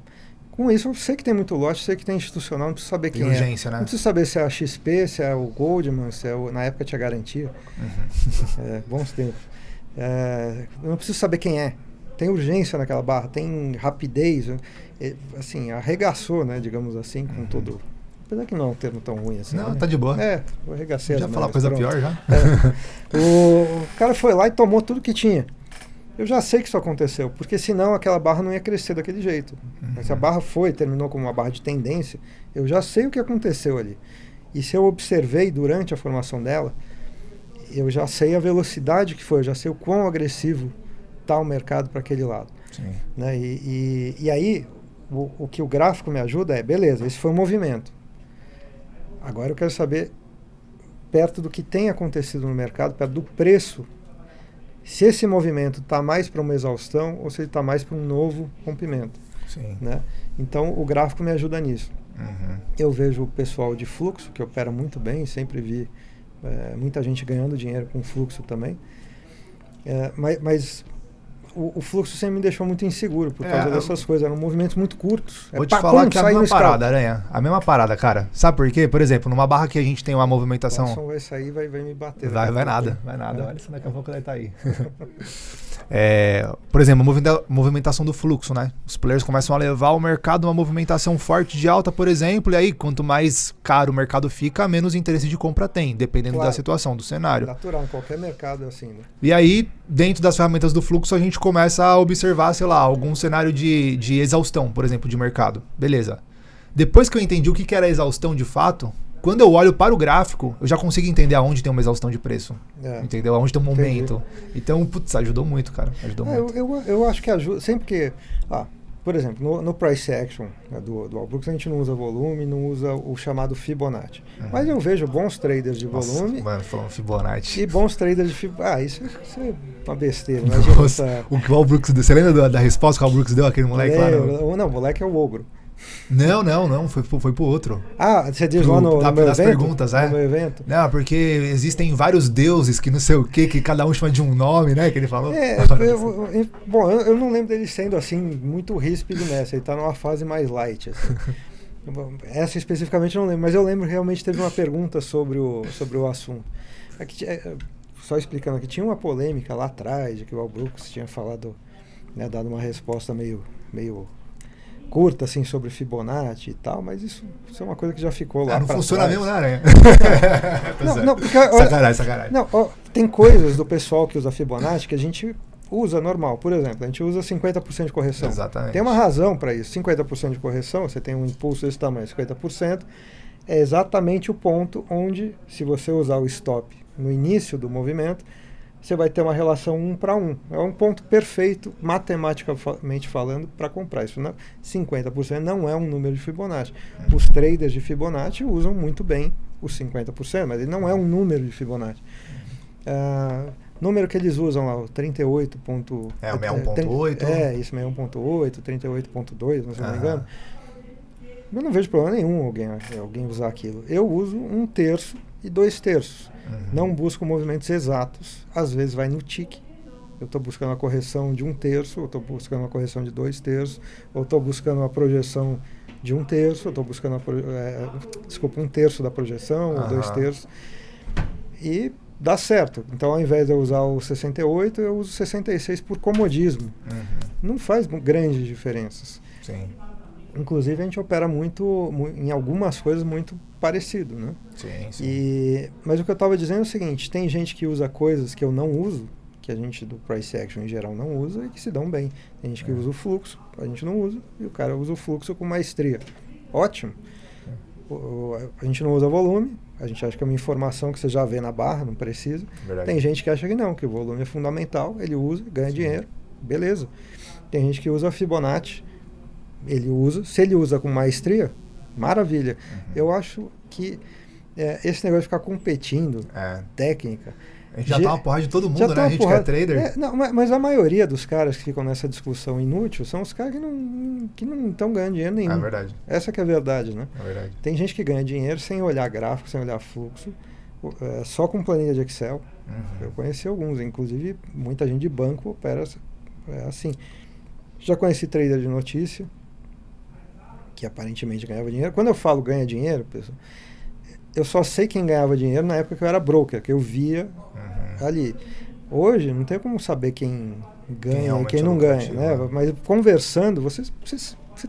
Speaker 2: Com isso, eu sei que tem muito lote, sei que tem institucional, não preciso saber quem
Speaker 1: urgência,
Speaker 2: é.
Speaker 1: Né?
Speaker 2: Não preciso saber se é a XP, se é o Goldman, se é na época tinha garantia. Bons tempos. Eu não preciso saber quem é. Tem urgência naquela barra, tem rapidez, assim, arregaçou, né, digamos assim, com todo... Apesar que não é um termo tão ruim assim.
Speaker 1: Não,
Speaker 2: né?
Speaker 1: Tá de boa.
Speaker 2: Eu arregacei.
Speaker 1: Já falar coisa pior, já?
Speaker 2: O cara foi lá e tomou tudo que tinha. Eu já sei que isso aconteceu, porque senão aquela barra não ia crescer daquele jeito. Mas se a barra terminou como uma barra de tendência, eu já sei o que aconteceu ali. E se eu observei durante a formação dela, eu já sei a velocidade que foi, eu já sei o quão agressivo está o mercado para aquele lado.
Speaker 1: Sim.
Speaker 2: Né? E aí, o que o gráfico me ajuda é, beleza, esse foi o movimento. Agora eu quero saber, perto do que tem acontecido no mercado, perto do preço, se esse movimento está mais para uma exaustão ou se ele está mais para um novo rompimento.
Speaker 1: Sim.
Speaker 2: Né? Então, o gráfico me ajuda nisso.
Speaker 1: Uhum.
Speaker 2: Eu vejo o pessoal de fluxo, que opera muito bem, sempre vi muita gente ganhando dinheiro com fluxo também. Mas o fluxo sempre me deixou muito inseguro por causa dessas coisas. Eram movimentos muito curtos.
Speaker 1: Vou te falar que é a mesma parada, Aranha. A mesma parada, cara. Sabe por quê? Por exemplo, numa barra que a gente tem uma movimentação...
Speaker 2: O som vai sair e vai me bater.
Speaker 1: Vai nada. Olha isso, daqui a pouco ele tá aí. Por exemplo, a movimentação do fluxo, né? Os players começam a levar o mercado uma movimentação forte de alta, por exemplo, e aí quanto mais caro o mercado fica, menos interesse de compra tem, dependendo da situação, do cenário.
Speaker 2: Natural, em qualquer mercado é assim, né?
Speaker 1: E aí, dentro das ferramentas do fluxo, a gente começa a observar, sei lá, algum cenário de exaustão, por exemplo, de mercado. Beleza. Depois que eu entendi o que era exaustão de fato, quando eu olho para o gráfico, eu já consigo entender aonde tem uma exaustão de preço. Entendeu? Aonde tem um momento. Então, putz, ajudou muito, cara. Ajudou muito.
Speaker 2: Eu acho que ajuda. Sempre que... por exemplo, no price action, né, do Albrooks, a gente não usa volume, não usa o chamado Fibonacci. Mas eu vejo bons traders de volume...
Speaker 1: Mano, falando Fibonacci.
Speaker 2: E bons traders de Fibonacci. Isso é uma besteira.
Speaker 1: Nossa, o que o Albrooks deu. Você lembra da resposta que o Albrooks deu aquele moleque lá?
Speaker 2: Não, o moleque é o ogro.
Speaker 1: Não, foi pro outro.
Speaker 2: Você diz lá no meu
Speaker 1: das
Speaker 2: evento?
Speaker 1: Perguntas,
Speaker 2: no meu evento?
Speaker 1: Não, porque existem vários deuses que não sei o que cada um chama de um nome, né, que ele falou.
Speaker 2: Bom, eu não lembro dele sendo assim, muito ríspido nessa, ele tá numa fase mais light, assim. Essa especificamente eu não lembro, mas eu lembro que realmente teve uma pergunta sobre o assunto. Só explicando aqui, tinha uma polêmica lá atrás, de que o Albrooks tinha falado, né, dado uma resposta meio curta, assim, sobre Fibonacci e tal, mas isso é uma coisa que já ficou lá.
Speaker 1: Não funciona mesmo, né, Aranha? Sacanagem.
Speaker 2: Tem coisas do pessoal que usa Fibonacci que a gente usa normal. Por exemplo, a gente usa 50% de correção.
Speaker 1: Exatamente.
Speaker 2: Tem uma razão para isso. 50% de correção, você tem um impulso desse tamanho, 50%, é exatamente o ponto onde, se você usar o stop no início do movimento, você vai ter uma relação 1 para 1. É um ponto perfeito, matematicamente falando, para comprar. Isso 50% não é um número de Fibonacci. Os traders de Fibonacci usam muito bem os 50%, mas ele não é um número de Fibonacci. Número que eles usam lá, o 38.
Speaker 1: O 61.8.
Speaker 2: Isso, 61.8, 38.2, se não me engano. Eu não vejo problema nenhum alguém usar aquilo. Eu uso 1/3 e 2/3. Não busco movimentos exatos. Às vezes vai no tique. Eu estou buscando a correção de 1/3, ou estou buscando uma correção de 2/3, ou estou buscando uma projeção de 1/3, ou estou buscando 1/3 da projeção, ou 2/3. E dá certo. Então, ao invés de eu usar o 68, eu uso 66 por comodismo. Não faz grandes diferenças.
Speaker 1: Sim.
Speaker 2: Inclusive, a gente opera muito em algumas coisas muito parecido, né?
Speaker 1: Sim.
Speaker 2: Mas o que eu estava dizendo é o seguinte, tem gente que usa coisas que eu não uso, que a gente do price action em geral não usa e que se dão bem. Tem gente que usa o fluxo, a gente não usa, e o cara usa o fluxo com maestria. Ótimo. A gente não usa volume, a gente acha que é uma informação que você já vê na barra, não precisa.
Speaker 1: Verdade.
Speaker 2: Tem gente que acha que não, que o volume é fundamental, ele usa, ganha dinheiro, beleza. Tem gente que usa Fibonacci, ele usa, se ele usa com maestria, maravilha. Eu acho que esse negócio de ficar competindo, técnica...
Speaker 1: A gente já tá uma porrada de todo mundo, né? A gente que é trader.
Speaker 2: Mas a maioria dos caras que ficam nessa discussão inútil são os caras que não estão ganhando dinheiro nenhum.
Speaker 1: É verdade.
Speaker 2: Essa que é a verdade, né?
Speaker 1: É verdade.
Speaker 2: Tem gente que ganha dinheiro sem olhar gráfico, sem olhar fluxo, só com planilha de Excel. Eu conheci alguns, inclusive muita gente de banco opera assim. Já conheci trader de notícia, que aparentemente ganhava dinheiro. Quando eu falo ganha dinheiro, pessoal, eu só sei quem ganhava dinheiro na época que eu era broker, que eu via ali. Hoje não tem como saber quem ganha e quem não ganha, né? Mas conversando, você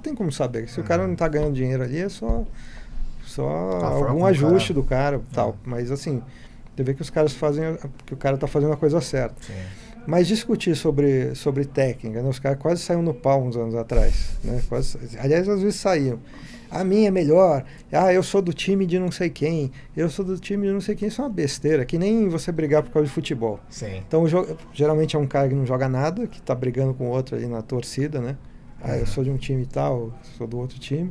Speaker 2: tem como saber. Se o cara não está ganhando dinheiro ali, é só algum ajuste do cara, tal. Mas assim, você vê que os caras fazem, que o cara está fazendo a coisa certa.
Speaker 1: Sim.
Speaker 2: Mas discutir sobre técnica, né? Os caras quase saíram no pau uns anos atrás, né? Aliás, às vezes saíam. a minha é melhor, eu sou do time de não sei quem, eu sou do time de não sei quem, isso é uma besteira, que nem você brigar por causa de futebol.
Speaker 1: Sim.
Speaker 2: Então, geralmente é um cara que não joga nada, que tá brigando com o outro ali na torcida, né? Eu sou de um time e tal, sou do outro time.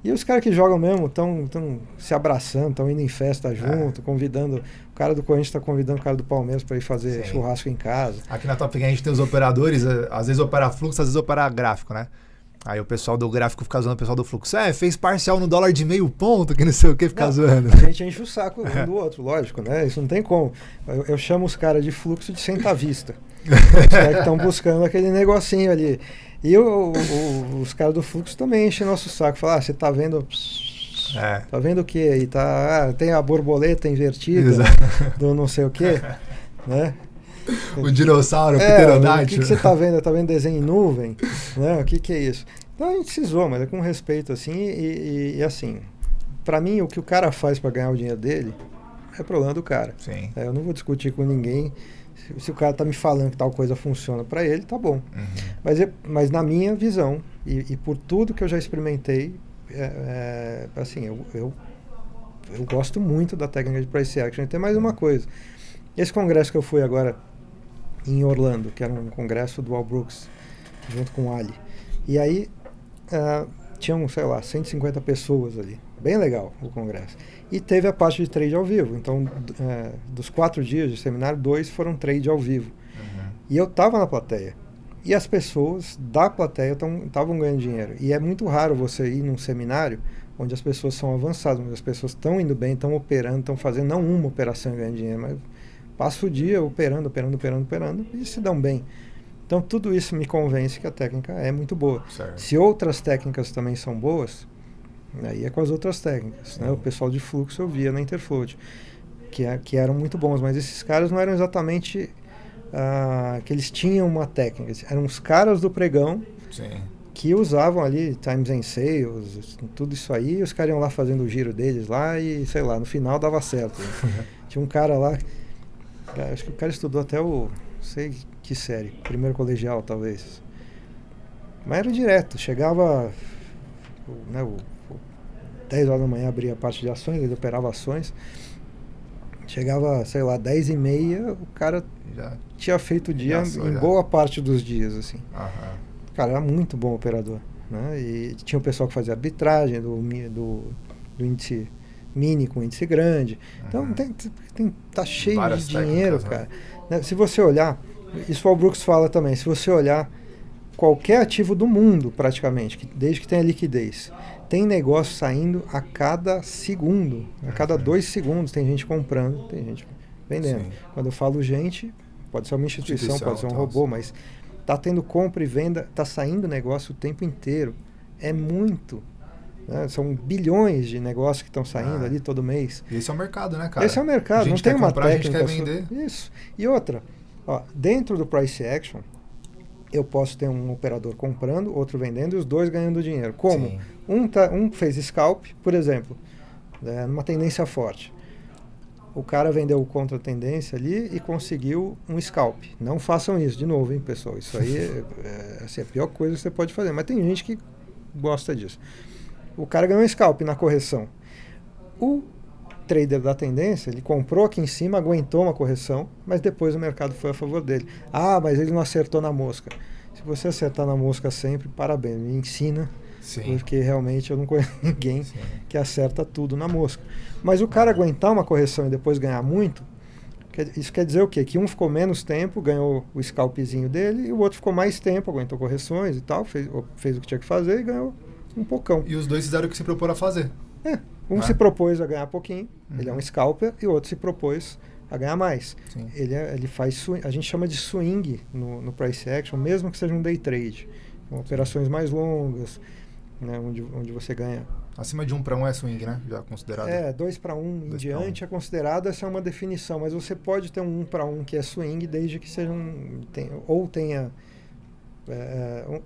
Speaker 2: E os caras que jogam mesmo estão se abraçando, estão indo em festa junto, convidando. O cara do Corinthians está convidando o cara do Palmeiras para ir fazer churrasco em casa.
Speaker 1: Aqui na Top Game a gente tem os operadores, às vezes opera fluxo, às vezes opera gráfico, né? Aí o pessoal do gráfico fica zoando o pessoal do fluxo. Fez parcial no dólar de meio ponto, que não sei o que, fica zoando.
Speaker 2: A gente enche o saco um do outro, lógico, né? Isso não tem como. Eu chamo os caras de fluxo de centavista. Os caras que estão buscando aquele negocinho ali. E os caras do fluxo também enchem nosso saco. Falam, você tá vendo... Tá vendo o que aí? Tem a borboleta invertida do não sei o que, né?
Speaker 1: O dinossauro, o pterodáctilo.
Speaker 2: O que você tá vendo? Tá vendo desenho em nuvem? Né? O que é isso? Então a gente se zoa, mas é com respeito, assim, e assim, pra mim, o que o cara faz pra ganhar o dinheiro dele é problema do cara.
Speaker 1: Sim.
Speaker 2: Eu não vou discutir com ninguém. Se o cara tá me falando que tal coisa funciona pra ele, tá bom. Mas na minha visão, e por tudo que eu já experimentei, assim, eu gosto muito da técnica de price action. E tem mais uma coisa. Esse congresso que eu fui agora em Orlando, que era um congresso do Al Brooks, junto com o Ali. E aí, tinham, sei lá, 150 pessoas ali. Bem legal o congresso. E teve a parte de trade ao vivo. Então, dos 4 dias de seminário, 2 foram trade ao vivo. E eu estava na plateia. E as pessoas da plateia estavam ganhando dinheiro. E é muito raro você ir num seminário onde as pessoas são avançadas, onde as pessoas estão indo bem, estão operando, estão fazendo não uma operação e ganhando dinheiro, mas passa o dia operando e se dão bem. Então, tudo isso me convence que a técnica é muito boa.
Speaker 1: Certo.
Speaker 2: Se outras técnicas também são boas, aí é com as outras técnicas. Né? O pessoal de fluxo eu via na Interfloat, que eram muito bons, mas esses caras não eram exatamente que eles tinham uma técnica. Eram os caras do pregão que usavam ali Times and Sales, tudo isso aí, e os caras iam lá fazendo o giro deles lá e, sei lá, no final dava certo. Tinha um cara lá, acho que o cara estudou até não sei que série, primeiro colegial talvez. Mas era direto, chegava 10 horas da manhã, abria a parte de ações, ele operava ações. Chegava, sei lá, 10h30, o cara já tinha feito o dia boa parte dos dias, assim. O cara era muito bom operador, né? E tinha o pessoal que fazia arbitragem do índice mini com índice grande. Então, tá cheio de dinheiro, cara. Né? Se você olhar, isso o Al Brooks fala também, se você olhar qualquer ativo do mundo, praticamente, desde que tenha liquidez, tem negócio saindo a cada segundo, a cada 2 segundos tem gente comprando, tem gente vendendo. Sim. Quando eu falo gente, pode ser uma instituição, pode ser um robô, mas tá tendo compra e venda, tá saindo negócio o tempo inteiro. É muito. Né? São bilhões de negócios que estão saindo ali todo mês.
Speaker 1: Esse é o mercado, né, cara?
Speaker 2: Esse é o mercado, não tem uma
Speaker 1: comprar,
Speaker 2: técnica.
Speaker 1: A gente quer vender.
Speaker 2: Isso. E outra, dentro do price action, eu posso ter um operador comprando, outro vendendo e os dois ganhando dinheiro. Como? Sim. Um fez scalp, por exemplo, numa tendência forte. O cara vendeu contra a tendência ali e conseguiu um scalp. Não façam isso de novo, hein, pessoal? Isso aí é a pior coisa que você pode fazer. Mas tem gente que gosta disso. O cara ganhou um scalp na correção. O trader da tendência, ele comprou aqui em cima, aguentou uma correção, mas depois o mercado foi a favor dele. Mas ele não acertou na mosca. Se você acertar na mosca sempre, parabéns, me ensina. Sim. Porque realmente eu não conheço ninguém que acerta tudo na mosca. Mas o cara aguentar uma correção e depois ganhar muito, isso quer dizer o quê? Que um ficou menos tempo, ganhou o scalpzinho dele, e o outro ficou mais tempo, aguentou correções e tal, fez o que tinha que fazer e ganhou um pocão.
Speaker 1: E os dois fizeram o que se propôs a fazer.
Speaker 2: Um se propôs a ganhar pouquinho, ele é um scalper, e o outro se propôs a ganhar mais. Ele faz a gente chama de swing no price action, mesmo que seja um day trade. Com operações mais longas, né, onde você ganha.
Speaker 1: Acima de 1:1 é swing, né? Já considerado.
Speaker 2: 2:1 em diante é considerado, essa é uma definição, mas você pode ter um 1:1 que é swing, desde que seja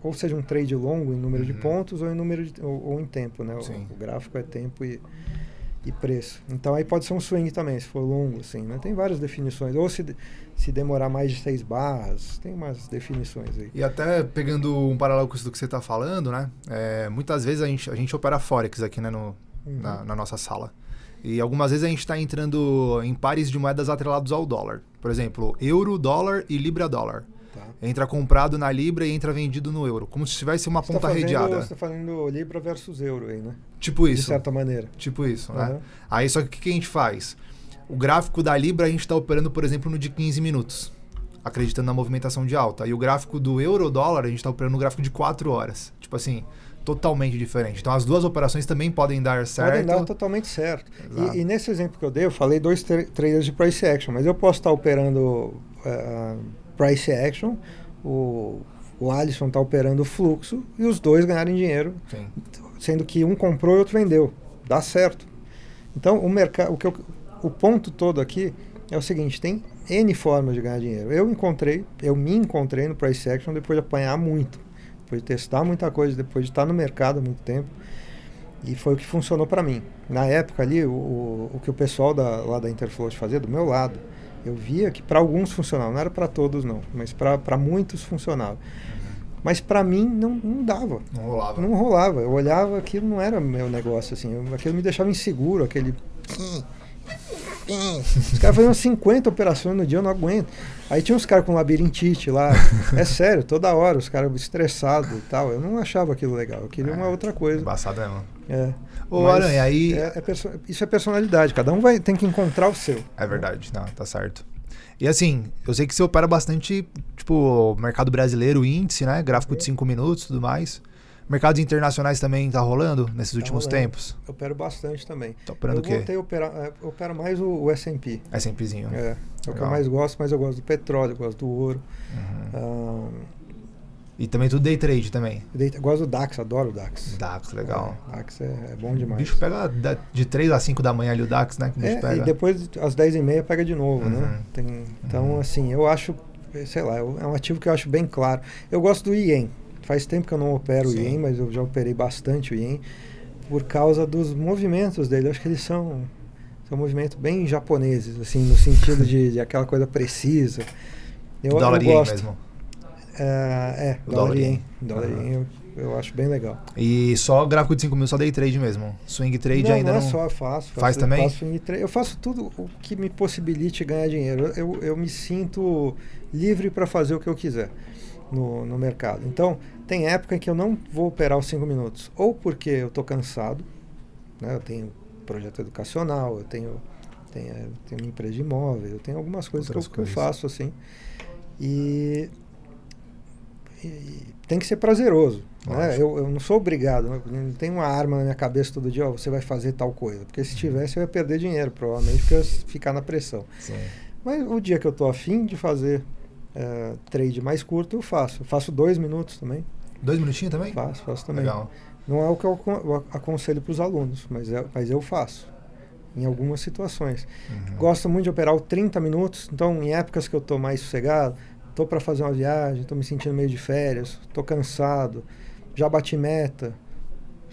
Speaker 2: ou seja um trade longo em número de pontos ou em número ou em tempo, né? O gráfico é tempo e preço. Então aí pode ser um swing também, se for longo, assim, né? Tem várias definições. Ou se demorar mais de 6 barras, tem umas definições aí.
Speaker 1: E até pegando um paralelo com isso do que você está falando, né? Muitas vezes a gente opera Forex aqui, né, na nossa sala. E algumas vezes a gente está entrando em pares de moedas atrelados ao dólar. Por exemplo, euro, dólar e libra, dólar.
Speaker 2: Tá.
Speaker 1: Entra comprado na libra e entra vendido no euro. Como se tivesse uma ponta arrediada.
Speaker 2: Você está falando libra versus euro aí, né?
Speaker 1: Tipo isso.
Speaker 2: De certa maneira.
Speaker 1: Tipo isso, né? Aí só que o que a gente faz? O gráfico da libra a gente está operando, por exemplo, no de 15 minutos. Acreditando na movimentação de alta. E o gráfico do euro-dólar a gente está operando no gráfico de 4 horas. Tipo assim, totalmente diferente. Então as duas operações também podem dar certo.
Speaker 2: Podem dar totalmente certo. E nesse exemplo que eu dei, eu falei 2 traders de price action, mas eu posso estar operando price action, o Alisson está operando o fluxo e os dois ganharem dinheiro.
Speaker 1: Sim.
Speaker 2: Sendo que um comprou e outro vendeu. Dá certo. Então o mercado, o ponto todo aqui é o seguinte, tem N formas de ganhar dinheiro. Eu me encontrei no price action depois de apanhar muito, depois de testar muita coisa, depois de estar no mercado há muito tempo, e foi o que funcionou para mim. Na época ali, o que o pessoal lá da Interfloat fazia do meu lado, eu via que para alguns funcionava, não era para todos não, mas para muitos funcionava. Mas para mim não dava. Não rolava. Eu olhava, aquilo não era meu negócio, assim, aquilo me deixava inseguro, aquele... Os caras faziam 50 operações no dia, eu não aguento. Aí tinha uns caras com labirintite lá. É sério, toda hora, os caras estressados e tal. Eu não achava aquilo legal, eu queria uma outra coisa.
Speaker 1: Embaçado mesmo.
Speaker 2: Ô,
Speaker 1: Aranha, aí...
Speaker 2: isso é personalidade, cada um tem que encontrar o seu.
Speaker 1: É verdade, não, tá certo. E assim, eu sei que você opera bastante, tipo, mercado brasileiro, índice, né? Gráfico de 5 minutos e tudo mais. Mercados internacionais também tá rolando nesses últimos tempos?
Speaker 2: Eu opero bastante também.
Speaker 1: Tá operando o quê?
Speaker 2: Eu voltei a operar, eu opero mais o S&P.
Speaker 1: S&Pzinho.
Speaker 2: É o que eu mais gosto, mas eu gosto do petróleo, eu gosto do ouro.
Speaker 1: E também tudo day trade também?
Speaker 2: Eu gosto do DAX, adoro o DAX.
Speaker 1: DAX, legal.
Speaker 2: DAX é bom demais.
Speaker 1: O bicho pega de 3 a 5 da manhã ali o DAX, né? Que o bicho pega.
Speaker 2: E depois às 10h30 pega de novo, né? Então, assim, eu acho, sei lá, é um ativo que eu acho bem claro. Eu gosto do Ien. Faz tempo que eu não opero o Ien, mas eu já operei bastante o Ien por causa dos movimentos dele. Eu acho que eles são movimentos bem japoneses, assim, no sentido de aquela coisa precisa.
Speaker 1: Dólar Ien mesmo.
Speaker 2: Dólar Ien. Dólar Ien eu acho bem legal.
Speaker 1: E só gráfico de 5 mil, só day trade mesmo? Swing trade ainda não?
Speaker 2: Não é só, eu faço.
Speaker 1: Faz também?
Speaker 2: Swing trade. Eu faço tudo o que me possibilite ganhar dinheiro. Eu me sinto livre para fazer o que eu quiser no mercado. Então, tem época em que eu não vou operar os 5 minutos. Ou porque eu estou cansado, né? Eu tenho projeto educacional, eu tenho uma empresa de imóveis, eu tenho algumas coisas que eu faço assim. E tem que ser prazeroso. Né? Eu não sou obrigado, não tenho uma arma na minha cabeça todo dia, você vai fazer tal coisa. Porque se tivesse, eu ia perder dinheiro, provavelmente, porque eu ia ficar na pressão.
Speaker 1: Sim.
Speaker 2: Mas o dia que eu estou afim de fazer trade mais curto, eu faço. Eu faço 2 minutos também.
Speaker 1: 2 minutinhos também?
Speaker 2: Faço também.
Speaker 1: Legal.
Speaker 2: Não é o que eu aconselho para os alunos, mas eu faço. Em algumas situações. Gosto muito de operar o 30 minutos, então em épocas que eu estou mais sossegado, estou para fazer uma viagem, estou me sentindo meio de férias, estou cansado, já bati meta,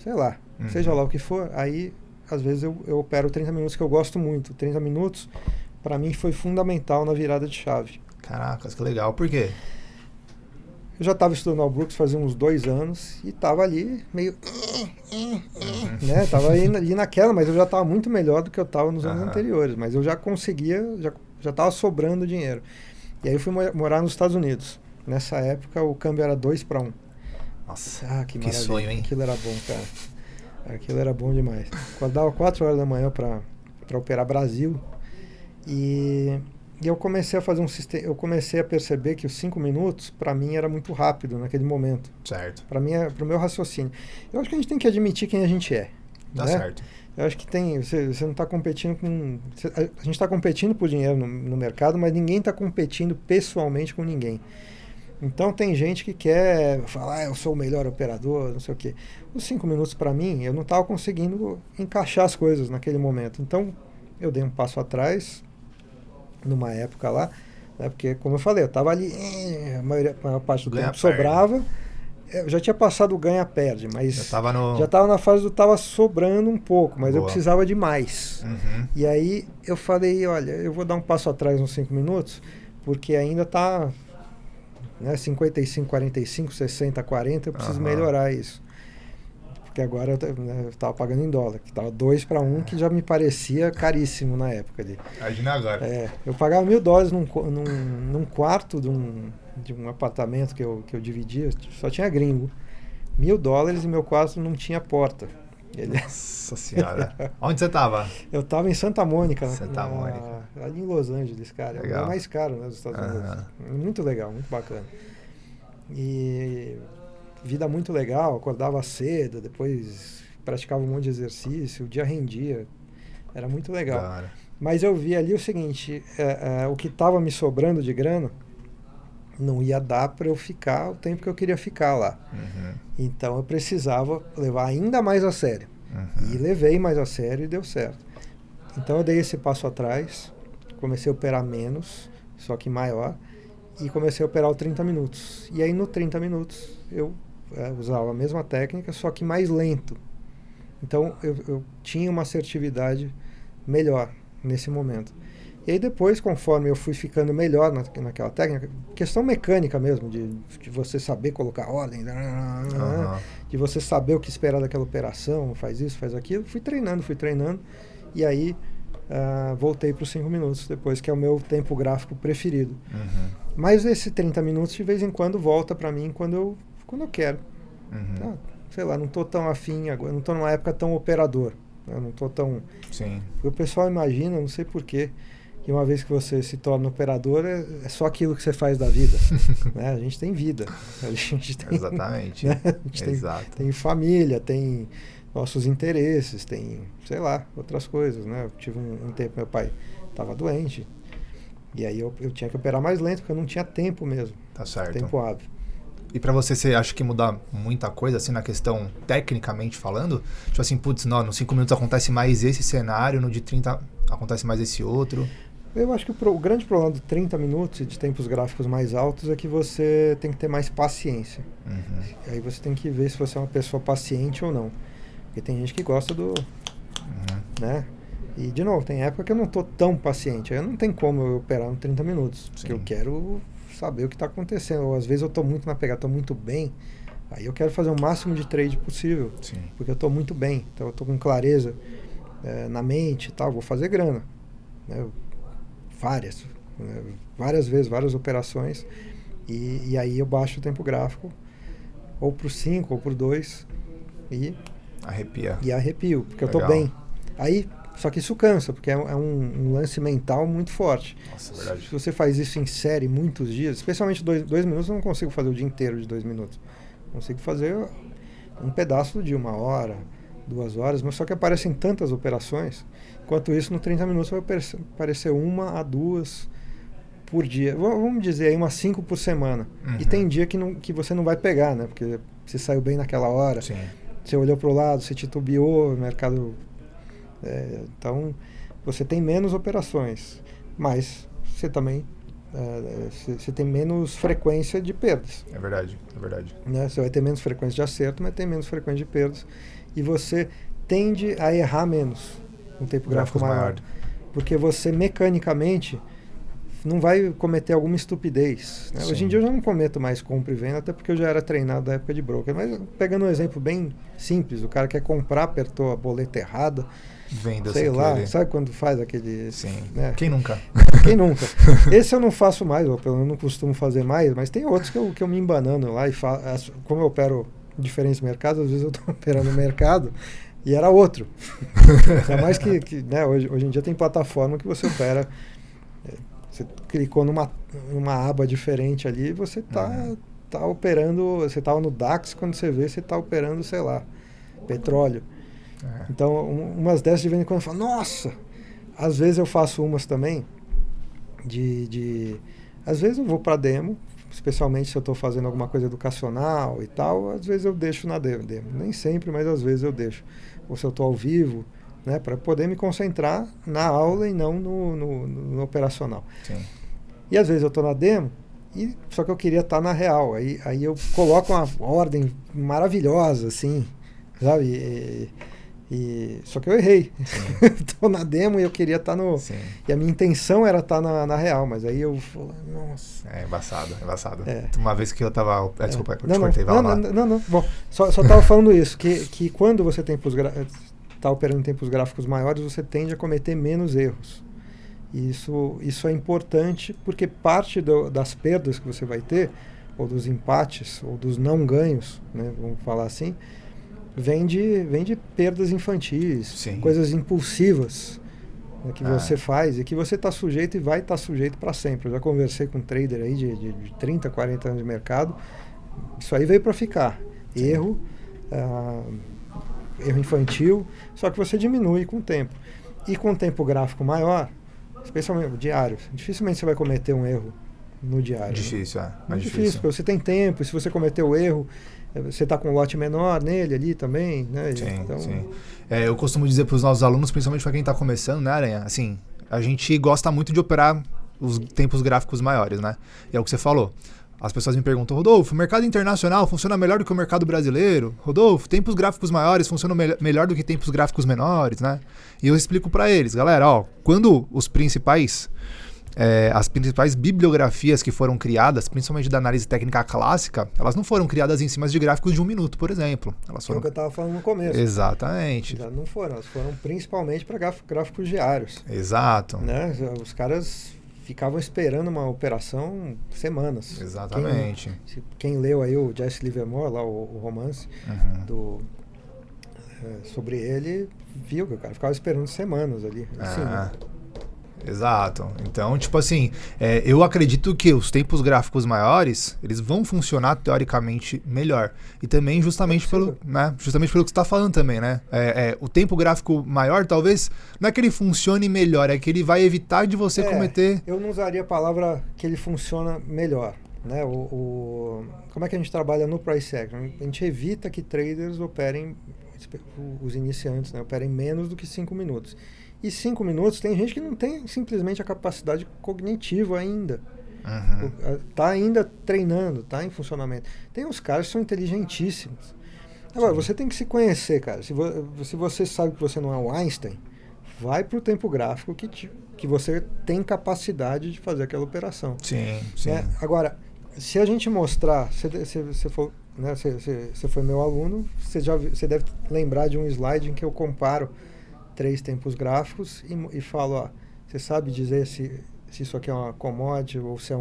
Speaker 2: sei lá, seja lá o que for, aí às vezes eu opero 30 minutos que eu gosto muito. 30 minutos para mim foi fundamental na virada de chave.
Speaker 1: Caracas, que legal. Por quê?
Speaker 2: Eu já estava estudando ao Brooks fazia uns 2 anos e estava ali meio... né? Tava ali naquela, mas eu já estava muito melhor do que eu estava nos anos anteriores. Mas eu já conseguia, já estava sobrando dinheiro. E aí eu fui morar nos Estados Unidos. Nessa época o câmbio era 2-1.
Speaker 1: Nossa,
Speaker 2: que
Speaker 1: maravilha. Sonho, hein?
Speaker 2: Aquilo era bom, cara. Aquilo era bom demais. Quando dava 4 horas da manhã para operar Brasil e eu comecei a fazer um sistema, eu comecei a perceber que os 5 minutos para mim era muito rápido naquele momento.
Speaker 1: Certo.
Speaker 2: Para mim, para o meu raciocínio. Eu acho que a gente tem que admitir quem a gente é.
Speaker 1: Tá
Speaker 2: né?
Speaker 1: certo.
Speaker 2: Eu acho que você não está competindo com... A gente está competindo por dinheiro no mercado, mas ninguém está competindo pessoalmente com ninguém. Então tem gente que quer falar, eu sou o melhor operador, não sei o quê. Os 5 minutos para mim, eu não estava conseguindo encaixar as coisas naquele momento. Então eu dei um passo atrás, numa época lá, né, porque como eu falei, eu estava ali, a maior parte do tempo sobrava, Eu já tinha passado o ganha-perde, mas
Speaker 1: Já tava no...
Speaker 2: já estava na fase do tava sobrando um pouco, mas eu
Speaker 1: Boa.
Speaker 2: precisava de mais.
Speaker 1: Uhum.
Speaker 2: E aí eu falei, olha, eu vou dar um passo atrás uns 5 minutos, porque ainda tá, né, 55, 45, 60, 40, eu preciso melhorar isso. Porque agora eu estava pagando em dólar, que estava 2 para 1, que já me parecia caríssimo na época ali.
Speaker 1: Imagina agora.
Speaker 2: Eu pagava $1.000 num quarto de um apartamento que eu dividia, só tinha gringo. $1.000 e meu quarto não tinha porta.
Speaker 1: Nossa senhora. Onde você tava?
Speaker 2: Eu tava em Santa Mônica.
Speaker 1: Santa Mônica.
Speaker 2: Ali em Los Angeles, cara.
Speaker 1: Legal.
Speaker 2: É o mais caro, né, dos Estados Unidos. Muito legal, muito bacana. E vida muito legal, acordava cedo, depois praticava um monte de exercício, o dia rendia. Era muito legal.
Speaker 1: Cara.
Speaker 2: Mas eu vi ali o seguinte, o que estava me sobrando de grana não ia dar para eu ficar o tempo que eu queria ficar lá.
Speaker 1: Uhum.
Speaker 2: Então eu precisava levar ainda mais a sério.
Speaker 1: Uhum.
Speaker 2: E levei mais a sério e deu certo. Então eu dei esse passo atrás, comecei a operar menos, só que maior, e comecei a operar o 30 minutos. E aí no 30 minutos eu usava a mesma técnica, só que mais lento. Então eu tinha uma assertividade melhor nesse momento. E aí depois, conforme eu fui ficando melhor naquela técnica, questão mecânica mesmo, de você saber colocar ordem, de você saber o que esperar daquela operação, faz isso, faz aquilo, fui treinando, e aí voltei para os 5 minutos depois, que é o meu tempo gráfico preferido.
Speaker 1: Uhum.
Speaker 2: Mas esse 30 minutos de vez em quando volta para mim quando eu quero.
Speaker 1: Uhum.
Speaker 2: Sei lá, não estou tão afim agora, não estou numa época tão operador, né? Não estou tão...
Speaker 1: Sim.
Speaker 2: Porque o pessoal imagina, não sei porquê, que uma vez que você se torna operador, é só aquilo que você faz da vida. Né? A gente tem vida. A gente tem,
Speaker 1: Exatamente.
Speaker 2: Né? A gente
Speaker 1: Exato.
Speaker 2: tem família, tem nossos interesses, tem, sei lá, outras coisas. Né? Eu tive um tempo, meu pai estava doente, e aí eu tinha que operar mais lento, porque eu não tinha tempo mesmo.
Speaker 1: Tá certo.
Speaker 2: Tempo hábil.
Speaker 1: E pra você acha que muda muita coisa, assim, na questão tecnicamente falando? Tipo assim, putz, não, nos 5 minutos acontece mais esse cenário, no de 30 acontece mais esse outro.
Speaker 2: Eu acho que o grande problema do 30 minutos e de tempos gráficos mais altos é que você tem que ter mais paciência.
Speaker 1: Uhum.
Speaker 2: Aí você tem que ver se você é uma pessoa paciente ou não. Porque tem gente que gosta do... né? E, de novo, tem época que eu não estou tão paciente. Aí não tem como eu operar em 30 minutos.
Speaker 1: Sim.
Speaker 2: Porque eu quero saber o que está acontecendo. Ou às vezes eu estou muito na pegada, estou muito bem. Aí eu quero fazer o máximo de trade possível.
Speaker 1: Sim.
Speaker 2: Porque eu estou muito bem. Então eu estou com clareza na mente e tal. Vou fazer grana. Né? Várias vezes, várias operações. E aí eu baixo o tempo gráfico. Ou por 5, ou por 2. E arrepio. Porque eu estou bem. Aí... Só que isso cansa, porque é um lance mental muito forte.
Speaker 1: Nossa, verdade.
Speaker 2: Se você faz isso em série muitos dias, especialmente 2 minutos, eu não consigo fazer o dia inteiro de 2 minutos. Consigo fazer um pedaço do dia, 1 hora, 2 horas, mas só que aparecem tantas operações. Enquanto isso, no 30 minutos vai aparecer 1 a 2 por dia. Vamos dizer aí umas 5 por semana.
Speaker 1: Uhum.
Speaker 2: E tem dia que você não vai pegar, né? Porque você saiu bem naquela hora,
Speaker 1: Sim.
Speaker 2: você olhou para o lado, você titubeou, o mercado... então você tem menos operações, mas você também você tem menos frequência de perdas.
Speaker 1: É verdade.
Speaker 2: Né? Você vai ter menos frequência de acerto, mas tem menos frequência de perdas. E você tende a errar menos no tempo gráfico maior. Porque você mecanicamente não vai cometer alguma estupidez. Né? Hoje em dia eu já não cometo mais compra e venda, até porque eu já era treinado da época de broker. Mas pegando um exemplo bem simples, o cara quer comprar, apertou a boleta errada, sei lá, sabe quando faz aquele...
Speaker 1: Sim,
Speaker 2: né?
Speaker 1: Quem nunca?
Speaker 2: Esse eu não faço mais, ou pelo menos não costumo fazer mais, mas tem outros que eu me embanando lá e como eu opero em diferentes mercados, às vezes eu estou operando no mercado e era outro. Ainda mais que né, hoje em dia tem plataforma que você opera, você clicou numa aba diferente ali e você tá operando, você estava no DAX, quando você vê, você está operando, sei lá, petróleo. Então, umas dessas de vez em quando eu falo, nossa! Às vezes eu faço umas também às vezes eu vou para demo, especialmente se eu estou fazendo alguma coisa educacional e tal, às vezes eu deixo na demo. Nem sempre, mas às vezes eu deixo. Ou se eu estou ao vivo, né, para poder me concentrar na aula e não no operacional.
Speaker 1: Sim.
Speaker 2: E às vezes eu estou na demo Só que eu queria estar na real. Aí eu coloco uma ordem maravilhosa, assim, sabe? Só que eu errei. Estou na demo e eu queria estar no...
Speaker 1: Sim.
Speaker 2: E a minha intenção era estar na real, mas aí eu falei, nossa...
Speaker 1: É embaçado. Uma vez que eu tava... Desculpa, eu te
Speaker 2: Não,
Speaker 1: cortei, vai lá.
Speaker 2: não. Bom, só tava falando isso, que quando você está operando em tempos gráficos maiores, você tende a cometer menos erros. E isso é importante porque parte das perdas que você vai ter, ou dos empates, ou dos não ganhos, né, vamos falar assim, vem de perdas infantis,
Speaker 1: Sim.
Speaker 2: coisas impulsivas, né, que você faz e que você está sujeito e vai estar sujeito para sempre. Eu já conversei com um trader aí de 30, 40 anos de mercado, isso aí veio para ficar. Sim. Erro infantil, só que você diminui com o tempo. E com o tempo gráfico maior, especialmente diário, dificilmente você vai cometer um erro no diário.
Speaker 1: Difícil,
Speaker 2: né? Muito difícil, porque você tem tempo, e se você cometer o erro, você está com um lote menor nele ali também, né?
Speaker 1: Sim,
Speaker 2: então...
Speaker 1: sim. Eu costumo dizer para os nossos alunos, principalmente para quem está começando, né, Aranha? Assim, a gente gosta muito de operar os tempos gráficos maiores, né? E é o que você falou. As pessoas me perguntam, Rodolfo, o mercado internacional funciona melhor do que o mercado brasileiro? Rodolfo, tempos gráficos maiores funcionam melhor do que tempos gráficos menores, né? E eu explico para eles, galera, quando as principais bibliografias que foram criadas, principalmente da análise técnica clássica, elas não foram criadas em cima de gráficos de 1 minuto, por exemplo. Elas foram...
Speaker 2: É o que eu estava falando no começo.
Speaker 1: Exatamente.
Speaker 2: Já não foram, elas foram principalmente para gráficos diários.
Speaker 1: Exato.
Speaker 2: Né? Os caras ficavam esperando uma operação semanas.
Speaker 1: Exatamente.
Speaker 2: Quem leu aí o Jesse Livermore, lá o romance sobre ele, viu que o cara ficava esperando semanas ali. Assim,
Speaker 1: Exato. Então, tipo assim, eu acredito que os tempos gráficos maiores, eles vão funcionar teoricamente melhor. E também justamente pelo que você está falando também, né? O tempo gráfico maior, talvez, não é que ele funcione melhor, é que ele vai evitar de você cometer...
Speaker 2: Eu não usaria a palavra que ele funciona melhor. Né? Como é que a gente trabalha no price action? A gente evita que traders operem, os iniciantes, né, operem menos do que 5 minutos. E 5 minutos, tem gente que não tem simplesmente a capacidade cognitiva ainda. Está ainda treinando, está em funcionamento. Tem uns caras que são inteligentíssimos. Agora, você tem que se conhecer, cara. Se você sabe que você não é o Einstein, vai para o tempo gráfico que você tem capacidade de fazer aquela operação.
Speaker 1: Sim, sim.
Speaker 2: Né? Agora, se a gente mostrar... Você foi meu aluno, você deve lembrar de um slide em que eu comparo 3 tempos gráficos e falo, você sabe dizer se isso aqui é uma commodity ou se é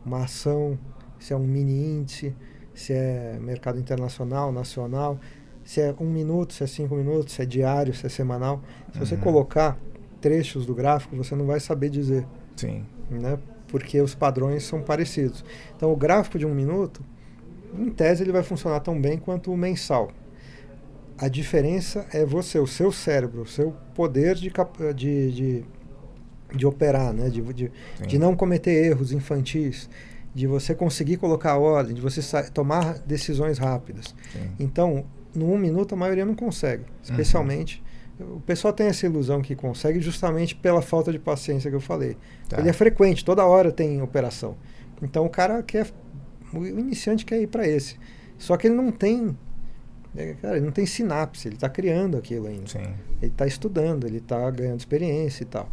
Speaker 2: uma ação, se é um mini índice, se é mercado internacional, nacional, se é 1 minuto, se é 5 minutos, se é diário, se é semanal. Se você colocar trechos do gráfico, você não vai saber dizer.
Speaker 1: Sim.
Speaker 2: Né? Porque os padrões são parecidos. Então, o gráfico de 1 minuto, em tese, ele vai funcionar tão bem quanto o mensal. A diferença é o seu cérebro, o seu poder de operar, né? de não cometer erros infantis, de você conseguir colocar a ordem, de você tomar decisões rápidas.
Speaker 1: Sim.
Speaker 2: Então, no 1 minuto, a maioria não consegue. Especialmente, o pessoal tem essa ilusão que consegue justamente pela falta de paciência que eu falei.
Speaker 1: Tá.
Speaker 2: Ele é frequente, toda hora tem operação. Então, o iniciante quer ir para esse. Só que ele não tem... Cara, ele não tem sinapse, ele está criando aquilo ainda.
Speaker 1: Sim.
Speaker 2: Ele está estudando, ele está ganhando experiência e tal.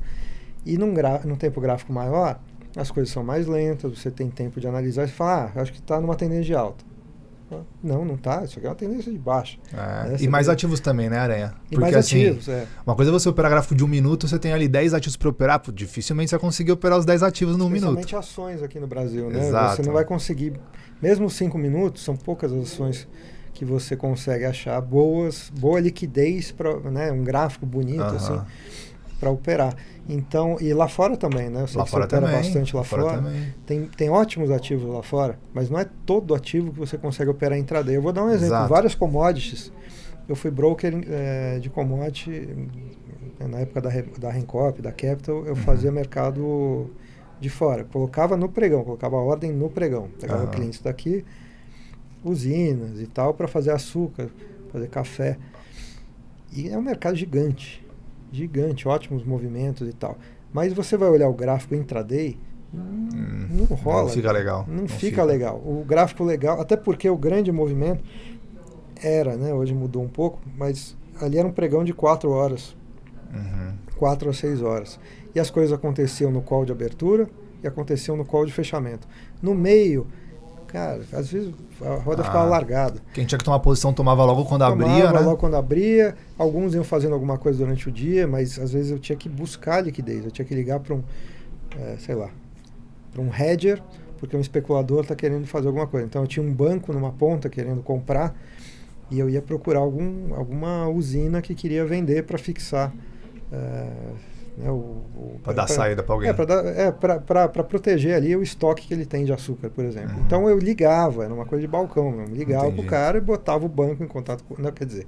Speaker 2: E num tempo gráfico maior, as coisas são mais lentas, você tem tempo de analisar e fala, acho que está numa tendência de alta. Não está, isso aqui é uma tendência de baixa.
Speaker 1: E mais ativos também, né, Aranha?
Speaker 2: E mais ativos,
Speaker 1: uma coisa é você operar gráfico de 1 minuto, você tem ali 10 ativos para operar, dificilmente você vai conseguir operar os 10 ativos no 1 minuto.
Speaker 2: Principalmente ações aqui no Brasil, né?
Speaker 1: Exato.
Speaker 2: Você não vai conseguir, mesmo 5 minutos, são poucas as ações que você consegue achar boa liquidez para, né, um gráfico bonito assim para operar. Então, e lá fora também, né? Você opera bastante lá fora. Tem ótimos ativos lá fora, mas não é todo ativo que você consegue operar intraday. Eu vou dar um exemplo.
Speaker 1: Exato.
Speaker 2: Várias commodities. Eu fui broker de commodity na época da Rencop, da Capital. Eu fazia mercado de fora. Colocava no pregão, colocava a ordem no pregão. Pegava clientes daqui, usinas e tal, para fazer açúcar, fazer café. E é um mercado gigante, ótimos movimentos e tal. Mas você vai olhar o gráfico intraday, não rola.
Speaker 1: Não fica legal.
Speaker 2: Não fica legal. O gráfico legal, até porque o grande movimento era, né? Hoje mudou um pouco, mas ali era um pregão de 4 horas. 4 a 6 horas. E as coisas aconteciam no call de abertura e aconteciam no call de fechamento. No meio, cara, às vezes a roda ficava largada.
Speaker 1: Quem tinha que tomar posição tomava logo quando abria, né?
Speaker 2: Tomava logo quando abria. Alguns iam fazendo alguma coisa durante o dia, mas às vezes eu tinha que buscar liquidez. Eu tinha que ligar para um, para um hedger, porque um especulador está querendo fazer alguma coisa. Então eu tinha um banco numa ponta querendo comprar e eu ia procurar alguma usina que queria vender para fixar.
Speaker 1: Para dar saída para alguém.
Speaker 2: Para proteger ali o estoque que ele tem de açúcar, por exemplo. Então eu ligava, era uma coisa de balcão, eu ligava para o cara e botava o banco em contato com... Não, quer dizer,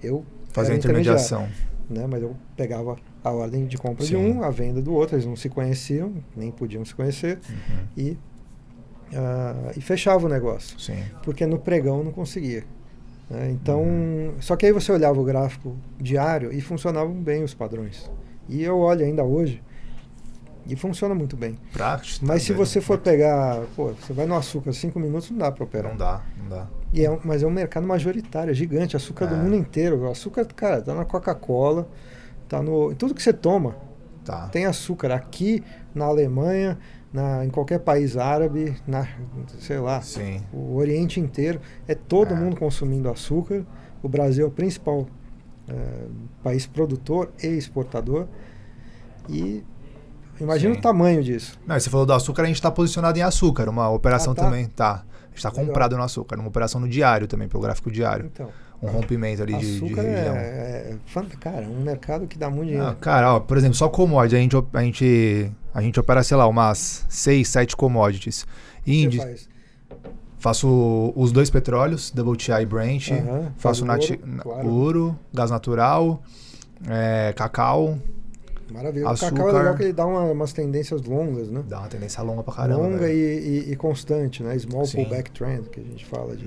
Speaker 2: eu
Speaker 1: fazia intermediação.
Speaker 2: Né, mas eu pegava a ordem de compra de um, a venda do outro, eles não se conheciam, nem podiam se conhecer, e fechava o negócio.
Speaker 1: Sim.
Speaker 2: Porque no pregão não conseguia. Então, só que aí você olhava o gráfico diário e funcionavam bem os padrões. E eu olho ainda hoje e funciona muito bem.
Speaker 1: Prático.
Speaker 2: Mas se você for pegar, você vai no açúcar 5 minutos, não dá para operar.
Speaker 1: Não dá.
Speaker 2: Mas é um mercado majoritário, é gigante, açúcar do mundo inteiro. O açúcar, cara, tá na Coca-Cola, tá no... Tudo que você toma tem açúcar. Aqui, na Alemanha, em qualquer país árabe, sei lá, o Oriente inteiro, é todo mundo consumindo açúcar. O Brasil é o principal país produtor e exportador. E imagina o tamanho disso.
Speaker 1: Não, você falou do açúcar, a gente está posicionado em açúcar, uma operação também. Tá. A gente está comprado no açúcar, uma operação no diário também, pelo gráfico diário.
Speaker 2: Então,
Speaker 1: um rompimento ali de região.
Speaker 2: Cara, um mercado que dá muito dinheiro.
Speaker 1: Cara, por exemplo, só commodity, a gente opera, sei lá, umas 6, 7 commodities.
Speaker 2: Índice.
Speaker 1: Faço os 2 petróleos, WTI e Brent, faço ouro, gás natural, cacau.
Speaker 2: Maravilha.
Speaker 1: Açúcar.
Speaker 2: O cacau é legal que ele dá umas tendências longas, né?
Speaker 1: Dá uma tendência longa pra caramba.
Speaker 2: Longa e constante, né? Small pullback trend, que a gente fala de...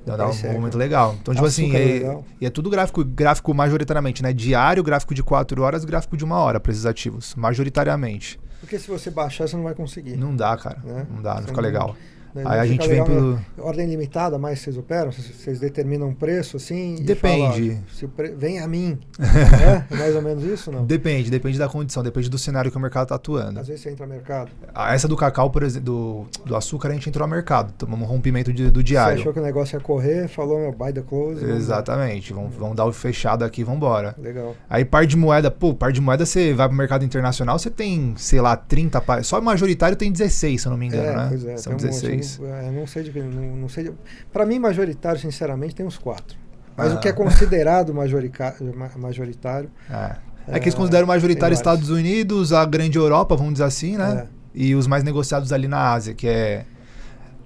Speaker 1: Dá um movimento legal. Então, tipo assim, é tudo gráfico majoritariamente, né? Diário, gráfico de 4 horas, gráfico de 1 hora para esses ativos, majoritariamente.
Speaker 2: Porque se você baixar, você não vai conseguir.
Speaker 1: Não dá, cara. Né? Não dá, não fica legal.
Speaker 2: Aí
Speaker 1: a gente vem pelo...
Speaker 2: Ordem limitada, mais vocês operam? Vocês determinam um preço, assim?
Speaker 1: Depende.
Speaker 2: E falam, vem a mim. É mais ou menos isso, não?
Speaker 1: Depende da condição, depende do cenário que o mercado está atuando.
Speaker 2: Às vezes você entra no mercado.
Speaker 1: Essa do cacau, por exemplo, do açúcar, a gente entrou no mercado. Tomamos um rompimento do diário.
Speaker 2: Você achou que o negócio ia correr, falou, buy the close.
Speaker 1: Exatamente. Vamos dar o fechado aqui, vamos embora.
Speaker 2: Legal.
Speaker 1: Aí, par de moeda, você vai pro mercado internacional, você tem, sei lá, 30 pares. Só o majoritário tem 16, se eu não me engano, né?
Speaker 2: Pois é.
Speaker 1: São 16.
Speaker 2: Não sei. Para mim, majoritário, sinceramente, tem uns 4. Mas o que é considerado majoritário...
Speaker 1: É que eles consideram majoritário Estados Unidos, a grande Europa, vamos dizer assim, né? E os mais negociados ali na Ásia, que é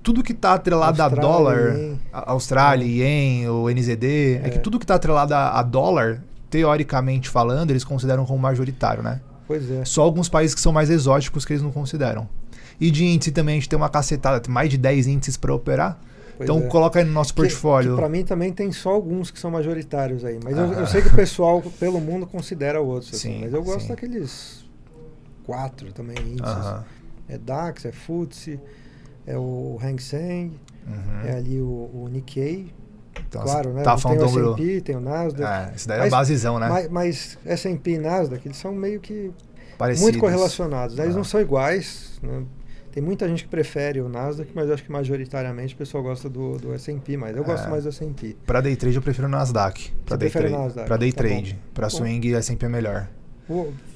Speaker 1: tudo que está atrelado a dólar, Austrália, Ien, o NZD, é que tudo que está atrelado a dólar, teoricamente falando, eles consideram como majoritário, né?
Speaker 2: Pois é.
Speaker 1: Só alguns países que são mais exóticos que eles não consideram. E de índice também a gente tem uma cacetada, tem mais de 10 índices para operar. Então coloca aí no nosso portfólio.
Speaker 2: Que para mim também tem só alguns que são majoritários aí. Mas eu sei que o pessoal pelo mundo considera outros. Assim, mas eu gosto daqueles 4 também índices. É DAX, é FTSE, é o Hang Seng, é ali o Nikkei. Então, claro, né?
Speaker 1: Tá
Speaker 2: tem o S&P, tem o Nasdaq.
Speaker 1: Esse daí é a basezão, né?
Speaker 2: Mas S&P e Nasdaq, eles são meio que
Speaker 1: parecidos,
Speaker 2: muito correlacionados. Eles não são iguais, né? Tem muita gente que prefere o Nasdaq, mas eu acho que majoritariamente o pessoal gosta do S&P, mas eu gosto mais do S&P.
Speaker 1: Para day trade eu prefiro o Nasdaq. Para day trade. Para swing, S&P é melhor.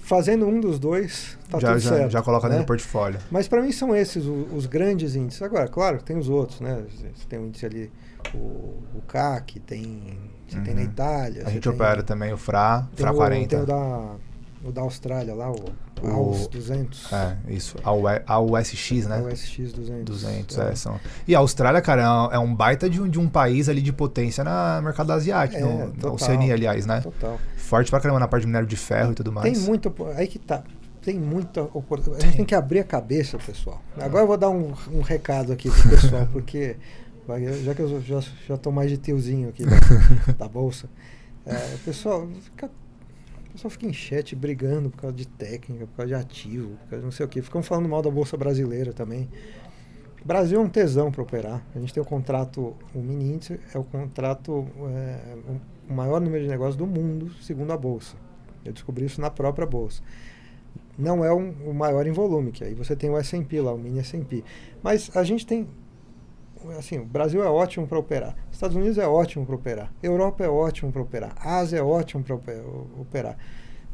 Speaker 2: Fazendo um dos dois, tudo certo.
Speaker 1: Já coloca no portfólio.
Speaker 2: Mas para mim são esses os grandes índices. Agora, claro, tem os outros, né? Você tem o índice ali, o CAC, você tem na Itália.
Speaker 1: A gente opera também o FRA 40.
Speaker 2: Tem o da Austrália lá, o AUS 200.
Speaker 1: Isso. A USX, né?
Speaker 2: A USX 200.
Speaker 1: São. E a Austrália, cara, é um baita de um país ali de potência no mercado asiático, na Oceania, aliás, né?
Speaker 2: Total.
Speaker 1: Forte pra caramba na parte de minério de ferro e tudo mais.
Speaker 2: Tem muita... Aí que tá. Tem muita oportunidade. A gente tem que abrir a cabeça, pessoal. Agora eu vou dar um recado aqui pro pessoal, porque já que eu já tô mais de tiozinho aqui da bolsa, pessoal, pessoal fica em chat brigando por causa de técnica, por causa de ativo, por causa de não sei o quê. Ficam falando mal da Bolsa Brasileira também. O Brasil é um tesão para operar. A gente tem o contrato, o mini índice é o contrato, o maior número de negócios do mundo, segundo a Bolsa. Eu descobri isso na própria Bolsa. Não é o maior em volume, que aí você tem o S&P lá, o mini S&P. Mas a gente tem, assim, o Brasil é ótimo para operar. Estados Unidos é ótimo para operar. Europa é ótimo para operar. Ásia é ótimo para operar.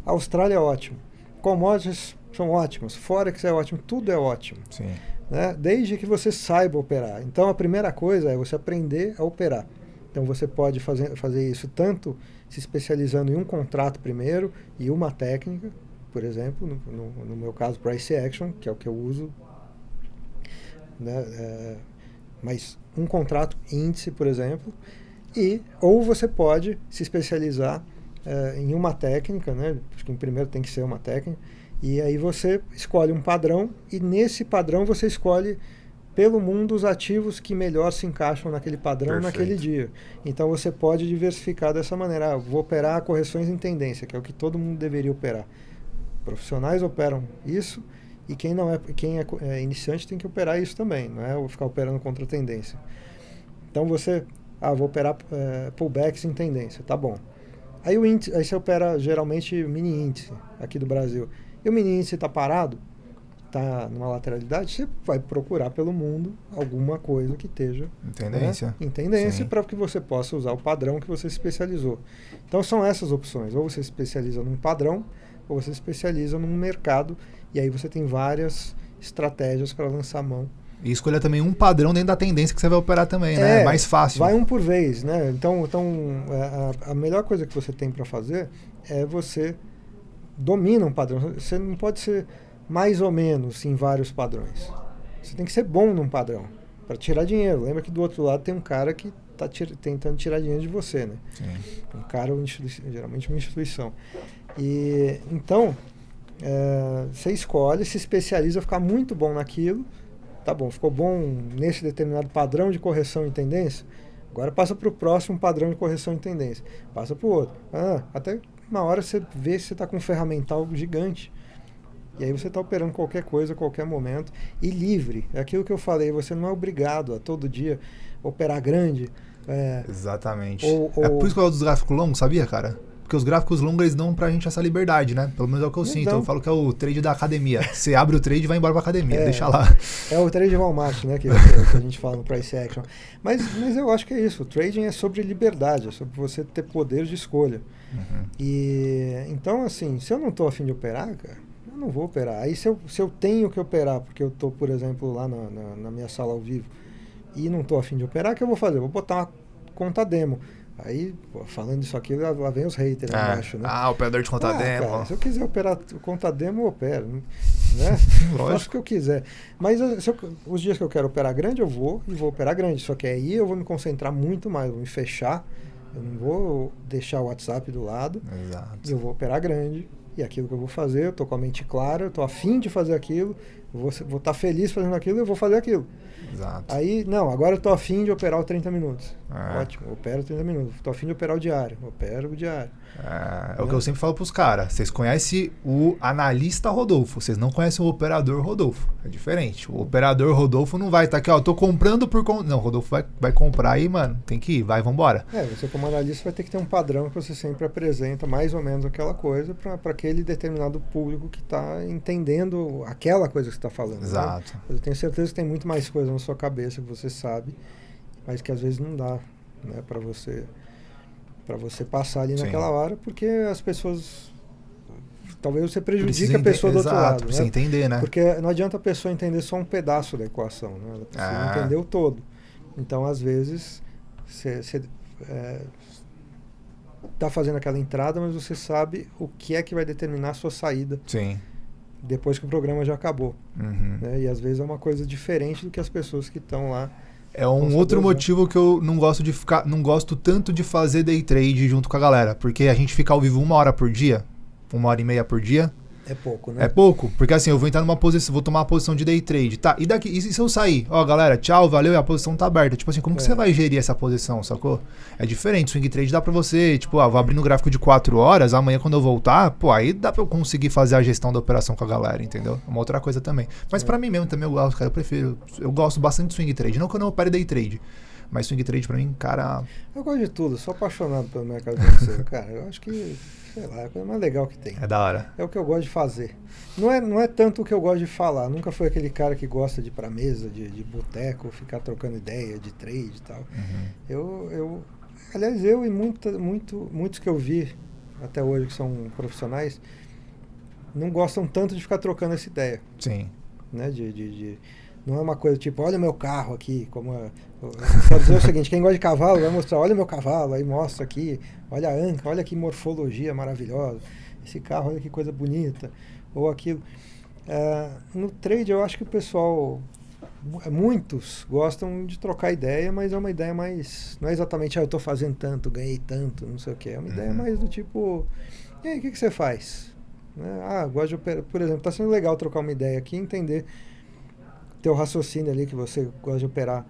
Speaker 2: Austrália é ótimo. Commodities são ótimos. Forex é ótimo. Tudo é ótimo.
Speaker 1: Sim.
Speaker 2: Né? Desde que você saiba operar. Então, a primeira coisa é você aprender a operar. Então, você pode fazer isso tanto se especializando em um contrato primeiro e uma técnica, por exemplo, no meu caso, Price Action, que é o que eu uso, né? Mas um contrato índice, por exemplo, ou você pode se especializar em uma técnica, né? Acho que primeiro tem que ser uma técnica, e aí você escolhe um padrão, e nesse padrão você escolhe pelo mundo os ativos que melhor se encaixam naquele padrão. Perfeito. Naquele dia. Então você pode diversificar dessa maneira. Vou operar correções em tendência, que é o que todo mundo deveria operar. Profissionais operam isso, e quem é iniciante tem que operar isso também, não é ficar operando contra a tendência. Então você, vou operar pullbacks em tendência, tá bom. Aí você opera geralmente mini índice aqui do Brasil. E o mini índice está parado, está numa lateralidade, você vai procurar pelo mundo alguma coisa que esteja em tendência, para que você possa usar o padrão que você se especializou. Então são essas opções, ou você se especializa num padrão, ou você se especializa num mercado, e aí você tem várias estratégias para lançar mão.
Speaker 1: E escolher também um padrão dentro da tendência que você vai operar também, né? É mais fácil.
Speaker 2: Vai um por vez, né? Então a melhor coisa que você tem para fazer é você domina um padrão. Você não pode ser mais ou menos em vários padrões. Você tem que ser bom num padrão para tirar dinheiro. Lembra que do outro lado tem um cara que está tentando tirar dinheiro de você, né? Sim. Um cara, geralmente uma instituição. E então você escolhe, se especializa, ficar muito bom naquilo. Tá bom, ficou bom nesse determinado padrão de correção em tendência, agora passa para o próximo padrão de correção em tendência, passa para o outro. Até uma hora você vê se você está com um ferramental gigante, e aí você está operando qualquer coisa, a qualquer momento, e livre. É aquilo que eu falei, você não é obrigado a todo dia operar grande.
Speaker 1: Exatamente. É por isso que eu falo dos gráficos longos, sabia, cara? Porque os gráficos longos, eles dão pra gente essa liberdade, né? Pelo menos é o que eu sinto. Eu falo que é o trade da academia. Você abre o trade e vai embora pra academia, deixa lá.
Speaker 2: É o trade de Walmart, né? Que a gente fala no Price Action. Mas eu acho que é isso. O trading é sobre liberdade, é sobre você ter poder de escolha. Uhum. E então, assim, se eu não tô a fim de operar, cara, eu não vou operar. Aí se eu tenho que operar, porque eu tô, por exemplo, lá na minha sala ao vivo, e não tô a fim de operar, o que eu vou fazer? Eu vou botar uma conta demo. Aí, falando isso aqui, lá vem os haters embaixo, né?
Speaker 1: Operador de conta demo.
Speaker 2: Cara, se eu quiser operar conta demo, eu opero, né? Faço o que eu quiser. Mas os dias que eu quero operar grande, eu vou operar grande. Só que aí eu vou me concentrar muito mais, vou me fechar. Eu não vou deixar o WhatsApp do lado.
Speaker 1: Exato.
Speaker 2: Eu vou operar grande. E aquilo que eu vou fazer, eu tô com a mente clara, eu tô a fim de fazer aquilo, vou estar feliz fazendo aquilo, eu vou fazer aquilo.
Speaker 1: Exato.
Speaker 2: Aí, não, agora eu tô a fim de operar o 30 minutos. Ótimo, eu opero 30 minutos. Tô a fim de operar o diário, opero o diário.
Speaker 1: É o que eu sempre falo pros caras. Vocês conhecem o analista Rodolfo, vocês não conhecem o operador Rodolfo. É diferente. O operador Rodolfo não vai estar aqui, eu tô comprando por... Não, o Rodolfo vai comprar aí, mano, tem que ir, vambora.
Speaker 2: Você como analista vai ter que ter um padrão que você sempre apresenta, mais ou menos aquela coisa, para aquele determinado público que está entendendo aquela coisa que você está falando.
Speaker 1: Exato.
Speaker 2: Né? Eu tenho certeza que tem muito mais coisa na sua cabeça que você sabe, mas que às vezes não dá, né, para você passar ali naquela hora, porque as pessoas... Talvez você prejudique a pessoa do outro lado.
Speaker 1: Precisa entender, né?
Speaker 2: Porque não adianta a pessoa entender só um pedaço da equação, né? Ela precisa entender o todo. Então, às vezes, você está fazendo aquela entrada, mas você sabe o que é que vai determinar a sua saída.
Speaker 1: Sim.
Speaker 2: Depois que o programa já acabou.
Speaker 1: Uhum.
Speaker 2: Né? E às vezes é uma coisa diferente do que as pessoas que estão lá.
Speaker 1: É um outro motivo que eu não gosto tanto de fazer day trade junto com a galera, porque a gente fica ao vivo 1 hora por dia, 1h30 por dia,
Speaker 2: É pouco, né?
Speaker 1: É pouco, porque assim, eu vou entrar numa posição, vou tomar uma posição de day trade, tá? E daqui, e se eu sair? Ó, galera, tchau, valeu, e a posição tá aberta. Tipo assim, como que você vai gerir essa posição, sacou? É diferente, swing trade dá pra você, tipo, vou abrir no gráfico de 4 horas, amanhã quando eu voltar, pô, aí dá pra eu conseguir fazer a gestão da operação com a galera, entendeu? Uma outra coisa também. Mas pra mim mesmo também eu gosto, cara, eu gosto bastante de swing trade, não que eu não opere day trade. Mas swing trade pra mim, cara...
Speaker 2: Eu gosto de tudo, sou apaixonado pelo mercado financeiro, cara. Eu acho que, sei lá, é a coisa mais legal que tem.
Speaker 1: É da hora.
Speaker 2: É o que eu gosto de fazer. Não é tanto o que eu gosto de falar. Nunca fui aquele cara que gosta de ir pra mesa, de boteco, ficar trocando ideia, de trade e tal. Aliás, eu e muitos que eu vi até hoje que são profissionais não gostam tanto de ficar trocando essa ideia.
Speaker 1: Sim.
Speaker 2: Né? Não é uma coisa tipo, olha o meu carro aqui, quero dizer o seguinte, quem gosta de cavalo vai mostrar, olha o meu cavalo, aí mostra aqui, olha a anca, olha que morfologia maravilhosa, esse carro, olha que coisa bonita, ou aquilo. No trade eu acho que o pessoal, muitos gostam de trocar ideia, mas é uma ideia mais, não é exatamente, eu estou fazendo tanto, ganhei tanto, não sei o que, é uma ideia mais do tipo, e aí, o que você faz? Gosto de operar, por exemplo, está sendo legal trocar uma ideia aqui, entender teu raciocínio ali que você gosta de operar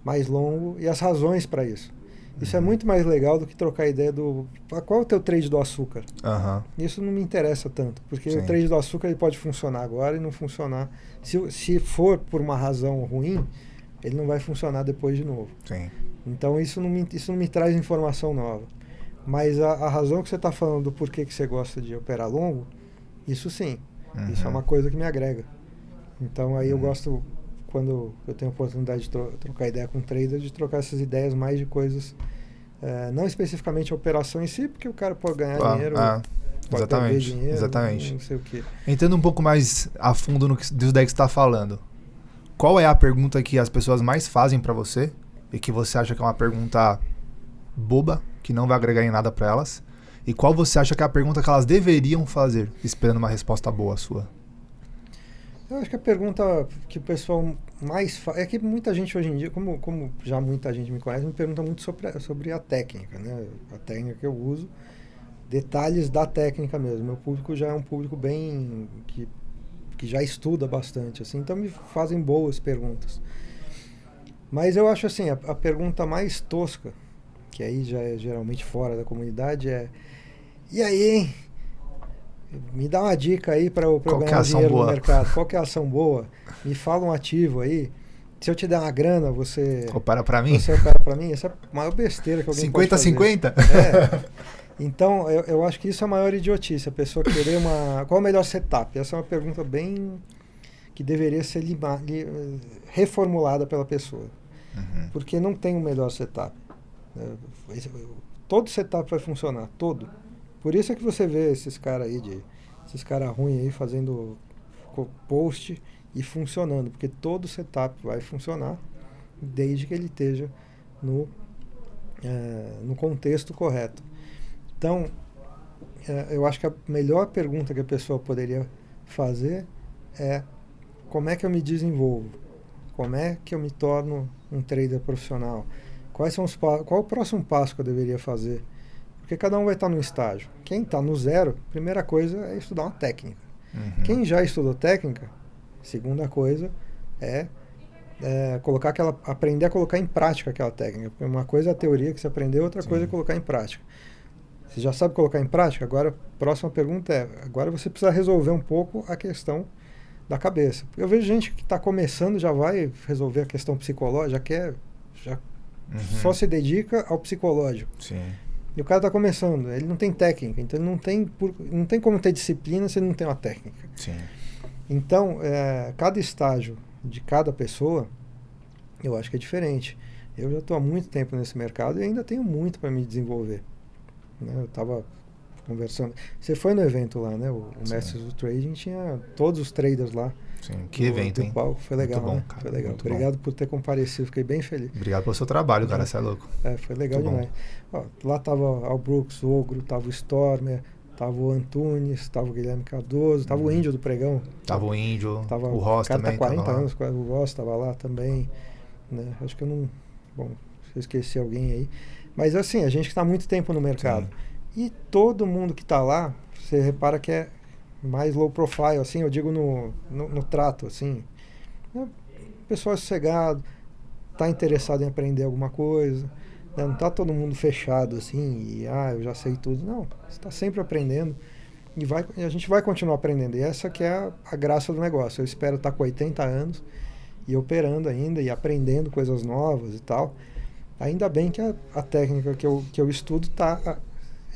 Speaker 2: mais longo e as razões para isso. Isso é muito mais legal do que trocar a ideia qual é o teu trade do açúcar? Isso não me interessa tanto, porque o trade do açúcar ele pode funcionar agora e não funcionar. Se for por uma razão ruim, ele não vai funcionar depois de novo.
Speaker 1: Sim.
Speaker 2: Então isso não me traz informação nova. Mas a razão que você está falando do porquê que você gosta de operar longo, isso sim. Isso é uma coisa que me agrega. Então aí eu gosto, quando eu tenho a oportunidade de trocar ideia com um trader, de trocar essas ideias mais de coisas, não especificamente a operação em si, porque o cara pode ganhar dinheiro, pode perder dinheiro,
Speaker 1: exatamente.
Speaker 2: não sei o quê.
Speaker 1: Entrando um pouco mais a fundo disso daí que você está falando, qual é a pergunta que as pessoas mais fazem para você e que você acha que é uma pergunta boba, que não vai agregar em nada para elas, e qual você acha que é a pergunta que elas deveriam fazer, esperando uma resposta boa sua?
Speaker 2: Eu acho que a pergunta que o pessoal mais faz... É que muita gente hoje em dia, como já muita gente me conhece, me pergunta muito sobre a técnica, né? A técnica que eu uso, detalhes da técnica mesmo. Meu público já é um público bem... que já estuda bastante, assim, então me fazem boas perguntas. Mas eu acho assim, a pergunta mais tosca, que aí já é geralmente fora da comunidade, e aí, hein? Me dá uma dica aí para eu ganhar dinheiro no mercado. Qual que é a ação boa? Me fala um ativo aí. Se eu te der uma grana, você...
Speaker 1: Opera para mim?
Speaker 2: Você opera para mim? Essa é a maior besteira que alguém pode fazer.
Speaker 1: 50-50?
Speaker 2: Então, eu acho que isso é a maior idiotice. A pessoa querer uma... Qual é o melhor setup? Essa é uma pergunta bem... que deveria ser reformulada pela pessoa. Porque não tem o melhor setup. Todo setup vai funcionar. Todo. Por isso é que você vê esses caras aí, esses caras ruins aí fazendo post e funcionando, porque todo setup vai funcionar desde que ele esteja no contexto correto. Então, eu acho que a melhor pergunta que a pessoa poderia fazer é: como é que eu me desenvolvo? Como é que eu me torno um trader profissional? Qual o próximo passo que eu deveria fazer? Porque cada um vai estar num estágio. Quem está no zero, primeira coisa é estudar uma técnica. Quem já estudou técnica, segunda coisa é aprender a colocar em prática aquela técnica. Porque uma coisa é a teoria que você aprendeu, outra coisa é colocar em prática. Você já sabe colocar em prática? Agora, a próxima pergunta agora você precisa resolver um pouco a questão da cabeça. Eu vejo gente que está começando, já vai resolver a questão psicológica, só se dedica ao psicológico.
Speaker 1: Sim.
Speaker 2: E o cara está começando, ele não tem técnica, então ele não tem como ter disciplina se ele não tem uma técnica.
Speaker 1: Sim.
Speaker 2: Então, cada estágio de cada pessoa, eu acho que é diferente. Eu já estou há muito tempo nesse mercado e ainda tenho muito para me desenvolver. Né? Eu estava conversando. Você foi no evento lá, né? O Mestres do Trading tinha todos os traders lá.
Speaker 1: Sim, que evento, hein?
Speaker 2: Foi legal,
Speaker 1: muito bom,
Speaker 2: né?
Speaker 1: cara,
Speaker 2: Foi legal.
Speaker 1: muito
Speaker 2: Obrigado
Speaker 1: bom
Speaker 2: por ter comparecido, fiquei bem feliz.
Speaker 1: Obrigado pelo seu trabalho, cara, você é louco.
Speaker 2: Foi legal
Speaker 1: muito
Speaker 2: demais. Ó, lá tava o Brooks, o Ogro, tava o Stormer, tava o Antunes, tava o Guilherme Cardoso, tava o Índio do Pregão.
Speaker 1: Tava o Índio,
Speaker 2: tava
Speaker 1: o Ross também.
Speaker 2: O cara tá 40 anos, o Ross tava lá também. Né? Acho que eu não... Bom, se eu esqueci alguém aí. Mas assim, a gente que tá há muito tempo no mercado. Sim. E todo mundo que tá lá, você repara que é mais low profile, assim, eu digo no trato, assim. Pessoal sossegado, tá interessado em aprender alguma coisa, né? Não tá todo mundo fechado, assim, e eu já sei tudo. Não, você está sempre aprendendo e a gente vai continuar aprendendo. E essa que é a graça do negócio. Eu espero estar com 80 anos e operando ainda e aprendendo coisas novas e tal. Ainda bem que a técnica que eu estudo está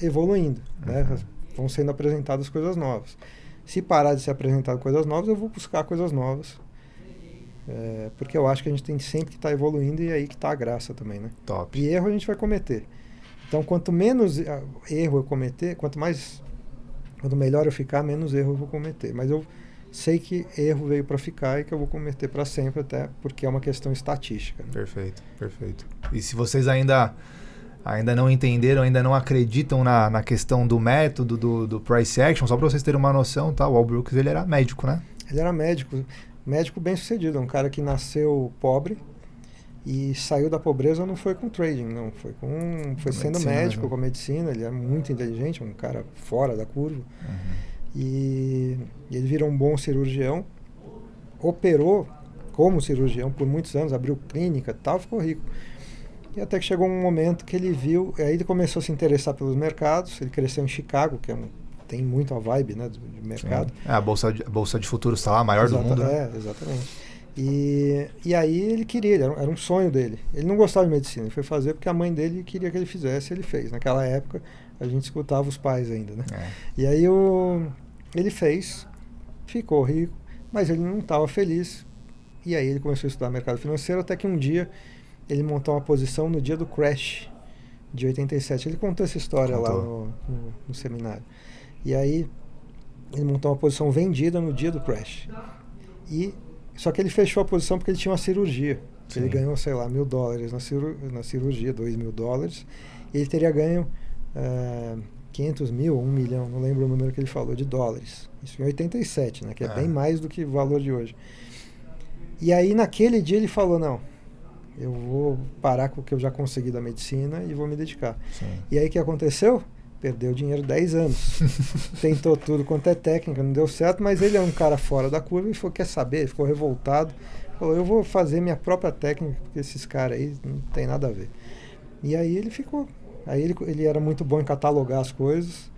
Speaker 2: evoluindo, né? Vão sendo apresentadas coisas novas. Se parar de ser apresentado coisas novas, eu vou buscar coisas novas. Porque eu acho que a gente tem sempre que estar evoluindo e aí que está a graça também, né?
Speaker 1: Top.
Speaker 2: E erro a gente vai cometer. Então, quanto menos erro eu cometer, quanto melhor eu ficar, menos erro eu vou cometer. Mas eu sei que erro veio para ficar e que eu vou cometer para sempre, até porque é uma questão estatística, né?
Speaker 1: Perfeito, perfeito. E se vocês ainda não entenderam, ainda não acreditam na questão do método, do price action, só para vocês terem uma noção, tá? O Al Brooks, ele era médico, né?
Speaker 2: Ele era médico bem sucedido, um cara que nasceu pobre e saiu da pobreza. Não foi com trading, não, foi sendo
Speaker 1: medicina,
Speaker 2: médico,
Speaker 1: né?
Speaker 2: com medicina. Ele é muito inteligente, um cara fora da curva. E ele virou um bom cirurgião, operou como cirurgião por muitos anos, abriu clínica e tal, ficou rico. E até que chegou um momento que ele viu, aí ele começou a se interessar pelos mercados. Ele cresceu em Chicago, que tem muito a vibe, né, de mercado.
Speaker 1: A bolsa de futuros está lá, a maior do mundo. Né?
Speaker 2: Exatamente. E aí ele queria, era um sonho dele. Ele não gostava de medicina, ele foi fazer porque a mãe dele queria que ele fizesse, ele fez. Naquela época a gente escutava os pais ainda, né? E aí ele fez, ficou rico, mas ele não estava feliz. E aí ele começou a estudar mercado financeiro, até que um dia ele montou uma posição no dia do crash de 87. Ele contou essa história lá no seminário. E aí ele montou uma posição vendida no dia do crash. Só que ele fechou a posição porque ele tinha uma cirurgia. Sim. Ele ganhou, sei lá, $1.000 na cirurgia, $2.000. E ele teria ganho 500 mil, 1 milhão, não lembro o número que ele falou, de dólares. Isso em 87, né? Que é bem mais do que o valor de hoje. E aí naquele dia ele falou, não, eu vou parar com o que eu já consegui da medicina e vou me dedicar. Sim. E aí o que aconteceu? Perdeu dinheiro 10 anos. Tentou tudo quanto é técnica, não deu certo, mas ele é um cara fora da curva e falou, quer saber? Ele ficou revoltado. Falou, eu vou fazer minha própria técnica, porque esses caras aí não tem nada a ver. E aí ele ficou. Aí ele era muito bom em catalogar as coisas,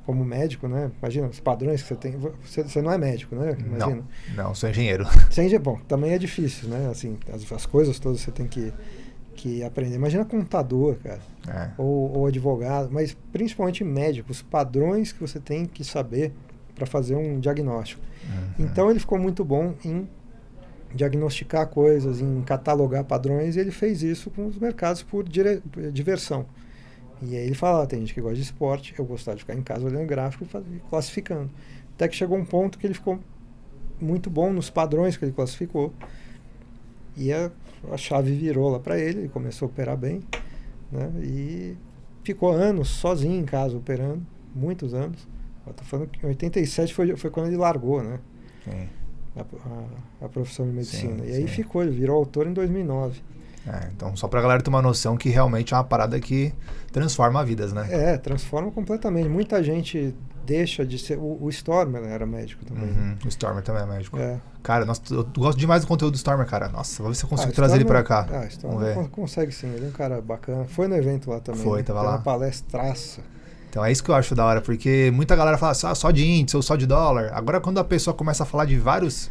Speaker 2: como médico, né? Imagina os padrões que você tem. Você não é médico, né? Imagina.
Speaker 1: Não, sou engenheiro.
Speaker 2: Bom, também é difícil, né? Assim, as coisas todas você tem que aprender. Imagina contador, cara, ou advogado, mas principalmente médico, os padrões que você tem que saber para fazer um diagnóstico. Então ele ficou muito bom em diagnosticar coisas, em catalogar padrões, e ele fez isso com os mercados por diversão. E aí ele fala, tem gente que gosta de esporte, eu gostava de ficar em casa olhando gráfico e classificando. Até que chegou um ponto que ele ficou muito bom nos padrões que ele classificou. E a chave virou lá para ele começou a operar bem, né? E ficou anos sozinho em casa operando, muitos anos. Eu tô falando que em 87 foi quando ele largou, né?
Speaker 1: Sim.
Speaker 2: A profissão de medicina.
Speaker 1: Sim,
Speaker 2: e aí
Speaker 1: sim.
Speaker 2: ele virou autor em 2009.
Speaker 1: Então, só pra galera ter uma noção que realmente é uma parada que transforma vidas, né?
Speaker 2: Transforma completamente. Muita gente deixa de ser... O Stormer era médico também.
Speaker 1: O Stormer também é médico. Cara, eu gosto demais do conteúdo do Stormer, cara. Nossa, vamos ver se eu consigo trazer ele pra cá.
Speaker 2: Stormer consegue sim, ele é um cara bacana. Foi no evento lá também.
Speaker 1: Tava lá.
Speaker 2: Uma palestraça.
Speaker 1: Então é isso que eu acho da hora, porque muita galera fala só de índice ou só de dólar. Agora quando a pessoa começa a falar de vários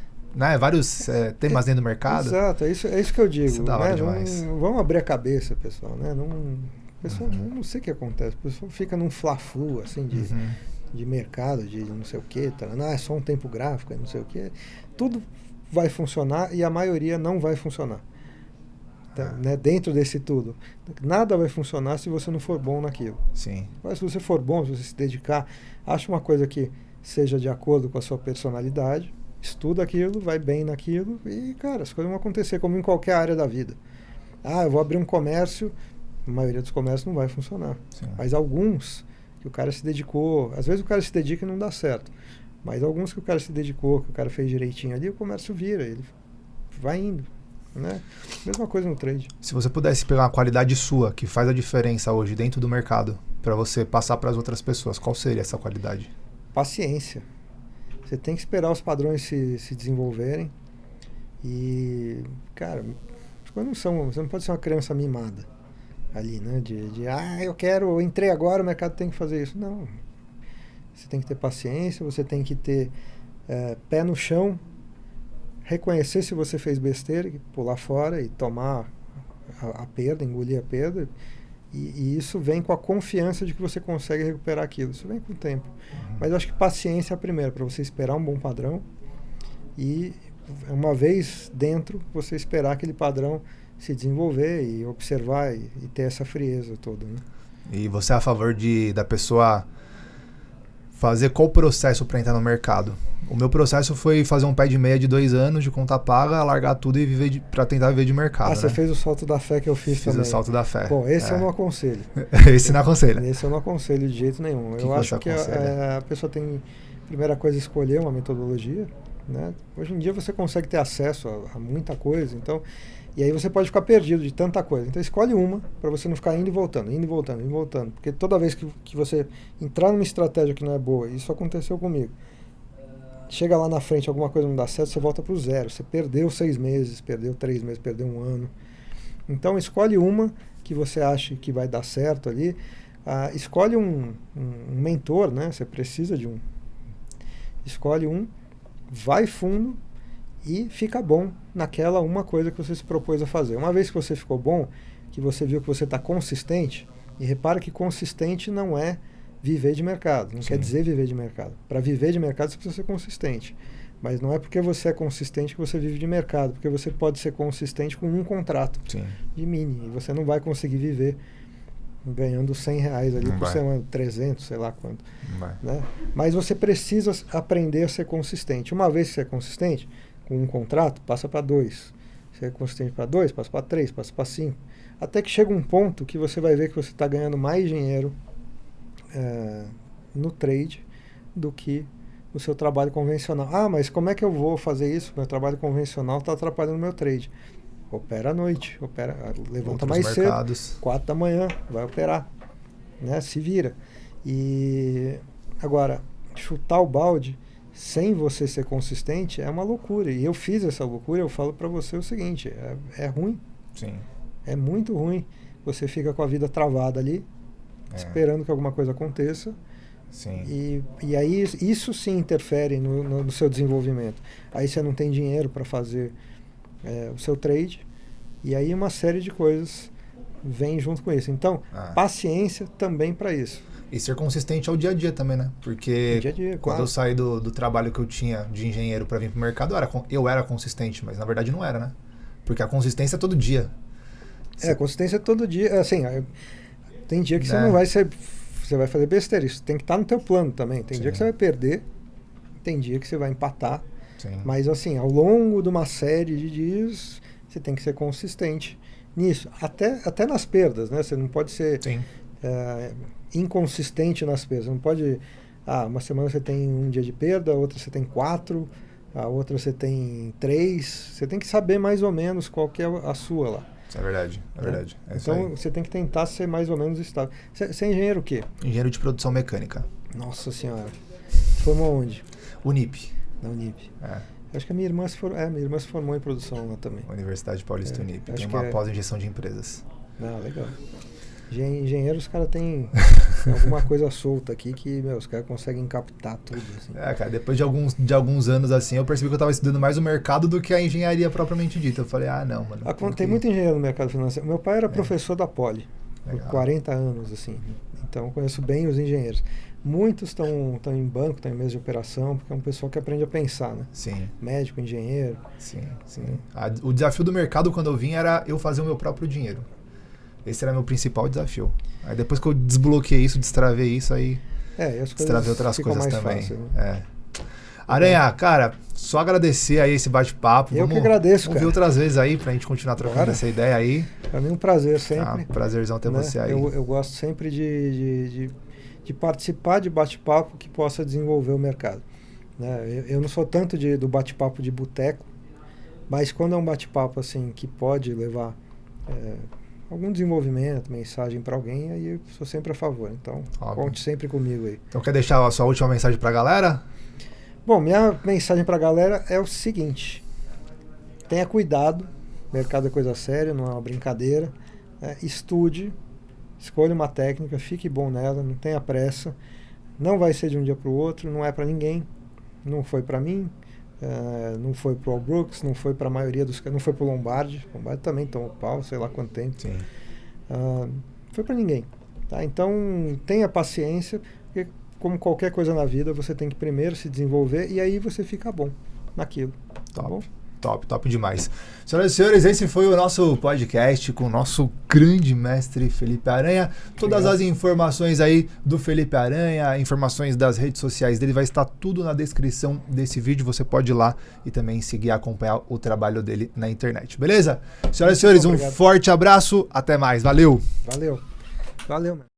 Speaker 1: temas dentro do mercado...
Speaker 2: Exato, é isso que eu digo.
Speaker 1: Isso é da hora demais.
Speaker 2: Vamos abrir a cabeça, pessoal, né? Não sei o que acontece. O pessoal fica num fla-flu, assim, de mercado, de não sei o que, é só um tempo gráfico, não sei o que. Tudo vai funcionar e a maioria não vai funcionar. Né? Dentro desse tudo. Nada vai funcionar se você não for bom naquilo.
Speaker 1: Sim.
Speaker 2: Mas se você for bom, se você se dedicar, acha uma coisa que seja de acordo com a sua personalidade, estuda aquilo, vai bem naquilo e, cara, as coisas vão acontecer como em qualquer área da vida. Eu vou abrir um comércio, a maioria dos comércios não vai funcionar.
Speaker 1: Sim.
Speaker 2: Mas alguns que o cara se dedicou, às vezes o cara se dedica e não dá certo, mas alguns que o cara se dedicou, que o cara fez direitinho ali, o comércio vira, ele vai indo, né? Mesma coisa no trade.
Speaker 1: Se você pudesse pegar uma qualidade sua que faz a diferença hoje dentro do mercado para você passar para as outras pessoas, qual seria essa qualidade?
Speaker 2: Paciência. Você tem que esperar os padrões se desenvolverem. E, cara, você não pode ser uma criança mimada ali, né? Eu entrei agora, o mercado tem que fazer isso. Não. Você tem que ter paciência, você tem que ter pé no chão, reconhecer se você fez besteira, pular fora e tomar a perda, engolir a perda. E isso vem com a confiança de que você consegue recuperar aquilo. Isso vem com o tempo. Mas eu acho que paciência é a primeira, para você esperar um bom padrão e, uma vez dentro, você esperar aquele padrão se desenvolver e observar e ter essa frieza toda, né?
Speaker 1: E você é a favor da pessoa fazer qual processo para entrar no mercado? O meu processo foi fazer um pé de meia de 2 anos de conta paga, largar tudo e para tentar viver de mercado.
Speaker 2: Você fez o salto da fé que eu fiz também.
Speaker 1: Fiz o salto da fé.
Speaker 2: Bom, esse eu não aconselho.
Speaker 1: Esse não aconselha.
Speaker 2: Esse eu não aconselho de jeito nenhum. Eu acho que a pessoa tem, primeira coisa, escolher uma metodologia, né? Hoje em dia você consegue ter acesso a muita coisa, então, e aí você pode ficar perdido de tanta coisa. Então escolhe uma para você não ficar indo e voltando, indo e voltando, indo e voltando. Porque toda vez que você entrar numa estratégia que não é boa, isso aconteceu comigo, chega lá na frente, alguma coisa não dá certo, você volta para o zero. Você perdeu 6 meses, perdeu 3 meses, perdeu 1 ano. Então escolhe uma que você acha que vai dar certo ali. Escolhe um mentor, né? Você precisa de um. Escolhe um, vai fundo e fica bom naquela uma coisa que você se propôs a fazer. Uma vez que você ficou bom, que você viu que você está consistente, e repara que consistente não é viver de mercado, não quer dizer viver de mercado. Para viver de mercado você precisa ser consistente. Mas não é porque você é consistente que você vive de mercado, porque você pode ser consistente com um contrato de mini, e você não vai conseguir viver ganhando R$100 ali por semana, 300, sei lá quanto. Né? Mas você precisa aprender a ser consistente. Uma vez que você é consistente, com um contrato, passa para 2. Você é consistente para 2, passa para 3, passa para 5. Até que chega um ponto que você vai ver que você está ganhando mais dinheiro no trade do que no seu trabalho convencional. Mas como é que eu vou fazer isso? Meu trabalho convencional está atrapalhando o meu trade. Opera à noite, levanta mais cedo, 4 da manhã, vai operar, né? Se vira. E agora, chutar o balde sem você ser consistente é uma loucura. E eu fiz essa loucura, eu falo para você o seguinte, é ruim.
Speaker 1: Sim.
Speaker 2: É muito ruim. Você fica com a vida travada ali, esperando que alguma coisa aconteça.
Speaker 1: Sim.
Speaker 2: E aí isso sim interfere no seu desenvolvimento. Aí você não tem dinheiro para fazer o seu trade, e aí uma série de coisas vem junto com isso. Então, paciência também para isso.
Speaker 1: E ser consistente ao dia a dia também, né? Porque
Speaker 2: dia a dia,
Speaker 1: quando eu saí do trabalho que eu tinha de engenheiro para vir pro mercado, eu era consistente, mas na verdade não era, né? Porque a consistência é todo dia.
Speaker 2: Consistência é todo dia. Assim, tem dia que você não vai ser... Você vai fazer besteira. Isso tem que estar no teu plano também. Tem dia que você vai perder, tem dia que você vai empatar.
Speaker 1: Sim.
Speaker 2: Mas assim, ao longo de uma série de dias, você tem que ser consistente nisso. Até nas perdas, né? Você não pode ser inconsistente nas perdas. Você não pode... uma semana você tem 1 dia de perda, a outra você tem 4, a outra você tem 3. Você tem que saber mais ou menos qual que é a sua lá.
Speaker 1: É verdade, é verdade.
Speaker 2: Então você tem que tentar ser mais ou menos estável. Você é engenheiro o quê?
Speaker 1: Engenheiro de produção mecânica.
Speaker 2: Nossa senhora. Você formou onde?
Speaker 1: Unip.
Speaker 2: Na Unip. Acho que a minha irmã se formou em produção lá também.
Speaker 1: Universidade Paulista Unip. Tem uma pós-injeção de empresas.
Speaker 2: Legal. Engenheiros, os caras têm alguma coisa solta aqui que, os caras conseguem captar tudo. Assim.
Speaker 1: Cara, depois de alguns anos assim, eu percebi que eu estava estudando mais o mercado do que a engenharia propriamente dita. Eu falei, não, mano.
Speaker 2: Tem muito engenheiro no mercado financeiro. Meu pai era professor da Poli, por 40 anos, assim. Então, eu conheço bem os engenheiros. Muitos estão em banco, estão em mesa de operação, porque é um pessoal que aprende a pensar, né?
Speaker 1: Sim.
Speaker 2: Médico, engenheiro.
Speaker 1: Sim. O desafio do mercado, quando eu vim, era eu fazer o meu próprio dinheiro. Esse era meu principal desafio. Aí depois que eu desbloqueei isso, destravei isso, aí destravei outras coisas também.
Speaker 2: Fácil, né?
Speaker 1: Aranha, cara, só agradecer aí esse bate-papo.
Speaker 2: Eu que agradeço, cara.
Speaker 1: Vamos ver outras vezes aí pra gente continuar trocando essa ideia aí.
Speaker 2: Pra mim é um prazer sempre.
Speaker 1: Prazerzão ter você aí.
Speaker 2: Eu gosto sempre de participar de bate-papo que possa desenvolver o mercado. Né? Eu não sou tanto do bate-papo de boteco, mas quando é um bate-papo assim que pode levar algum desenvolvimento, mensagem para alguém, aí eu sou sempre a favor. Então, conte sempre comigo aí.
Speaker 1: Então, quer deixar a sua última mensagem para a galera?
Speaker 2: Bom, minha mensagem para a galera é o seguinte: tenha cuidado, mercado é coisa séria, não é uma brincadeira. Estude, escolha uma técnica, fique bom nela, não tenha pressa. Não vai ser de um dia para o outro, não é para ninguém. Não foi para mim, não foi para o Al Brooks, não foi para a maioria dos caras, não foi para o Lombardi. O Lombardi também tomou pau, sei lá quanto tempo.
Speaker 1: Sim.
Speaker 2: Foi para ninguém. Tá? Então tenha paciência, porque como qualquer coisa na vida, você tem que primeiro se desenvolver e aí você fica bom naquilo. Tá bom?
Speaker 1: Top demais. Senhoras e senhores, esse foi o nosso podcast com o nosso grande mestre Felipe Aranha. Todas as informações aí do Felipe Aranha, informações das redes sociais dele, vai estar tudo na descrição desse vídeo. Você pode ir lá e também seguir e acompanhar o trabalho dele na internet. Beleza? Senhoras e senhores, um forte abraço. Até mais. Valeu.
Speaker 2: Valeu, mano.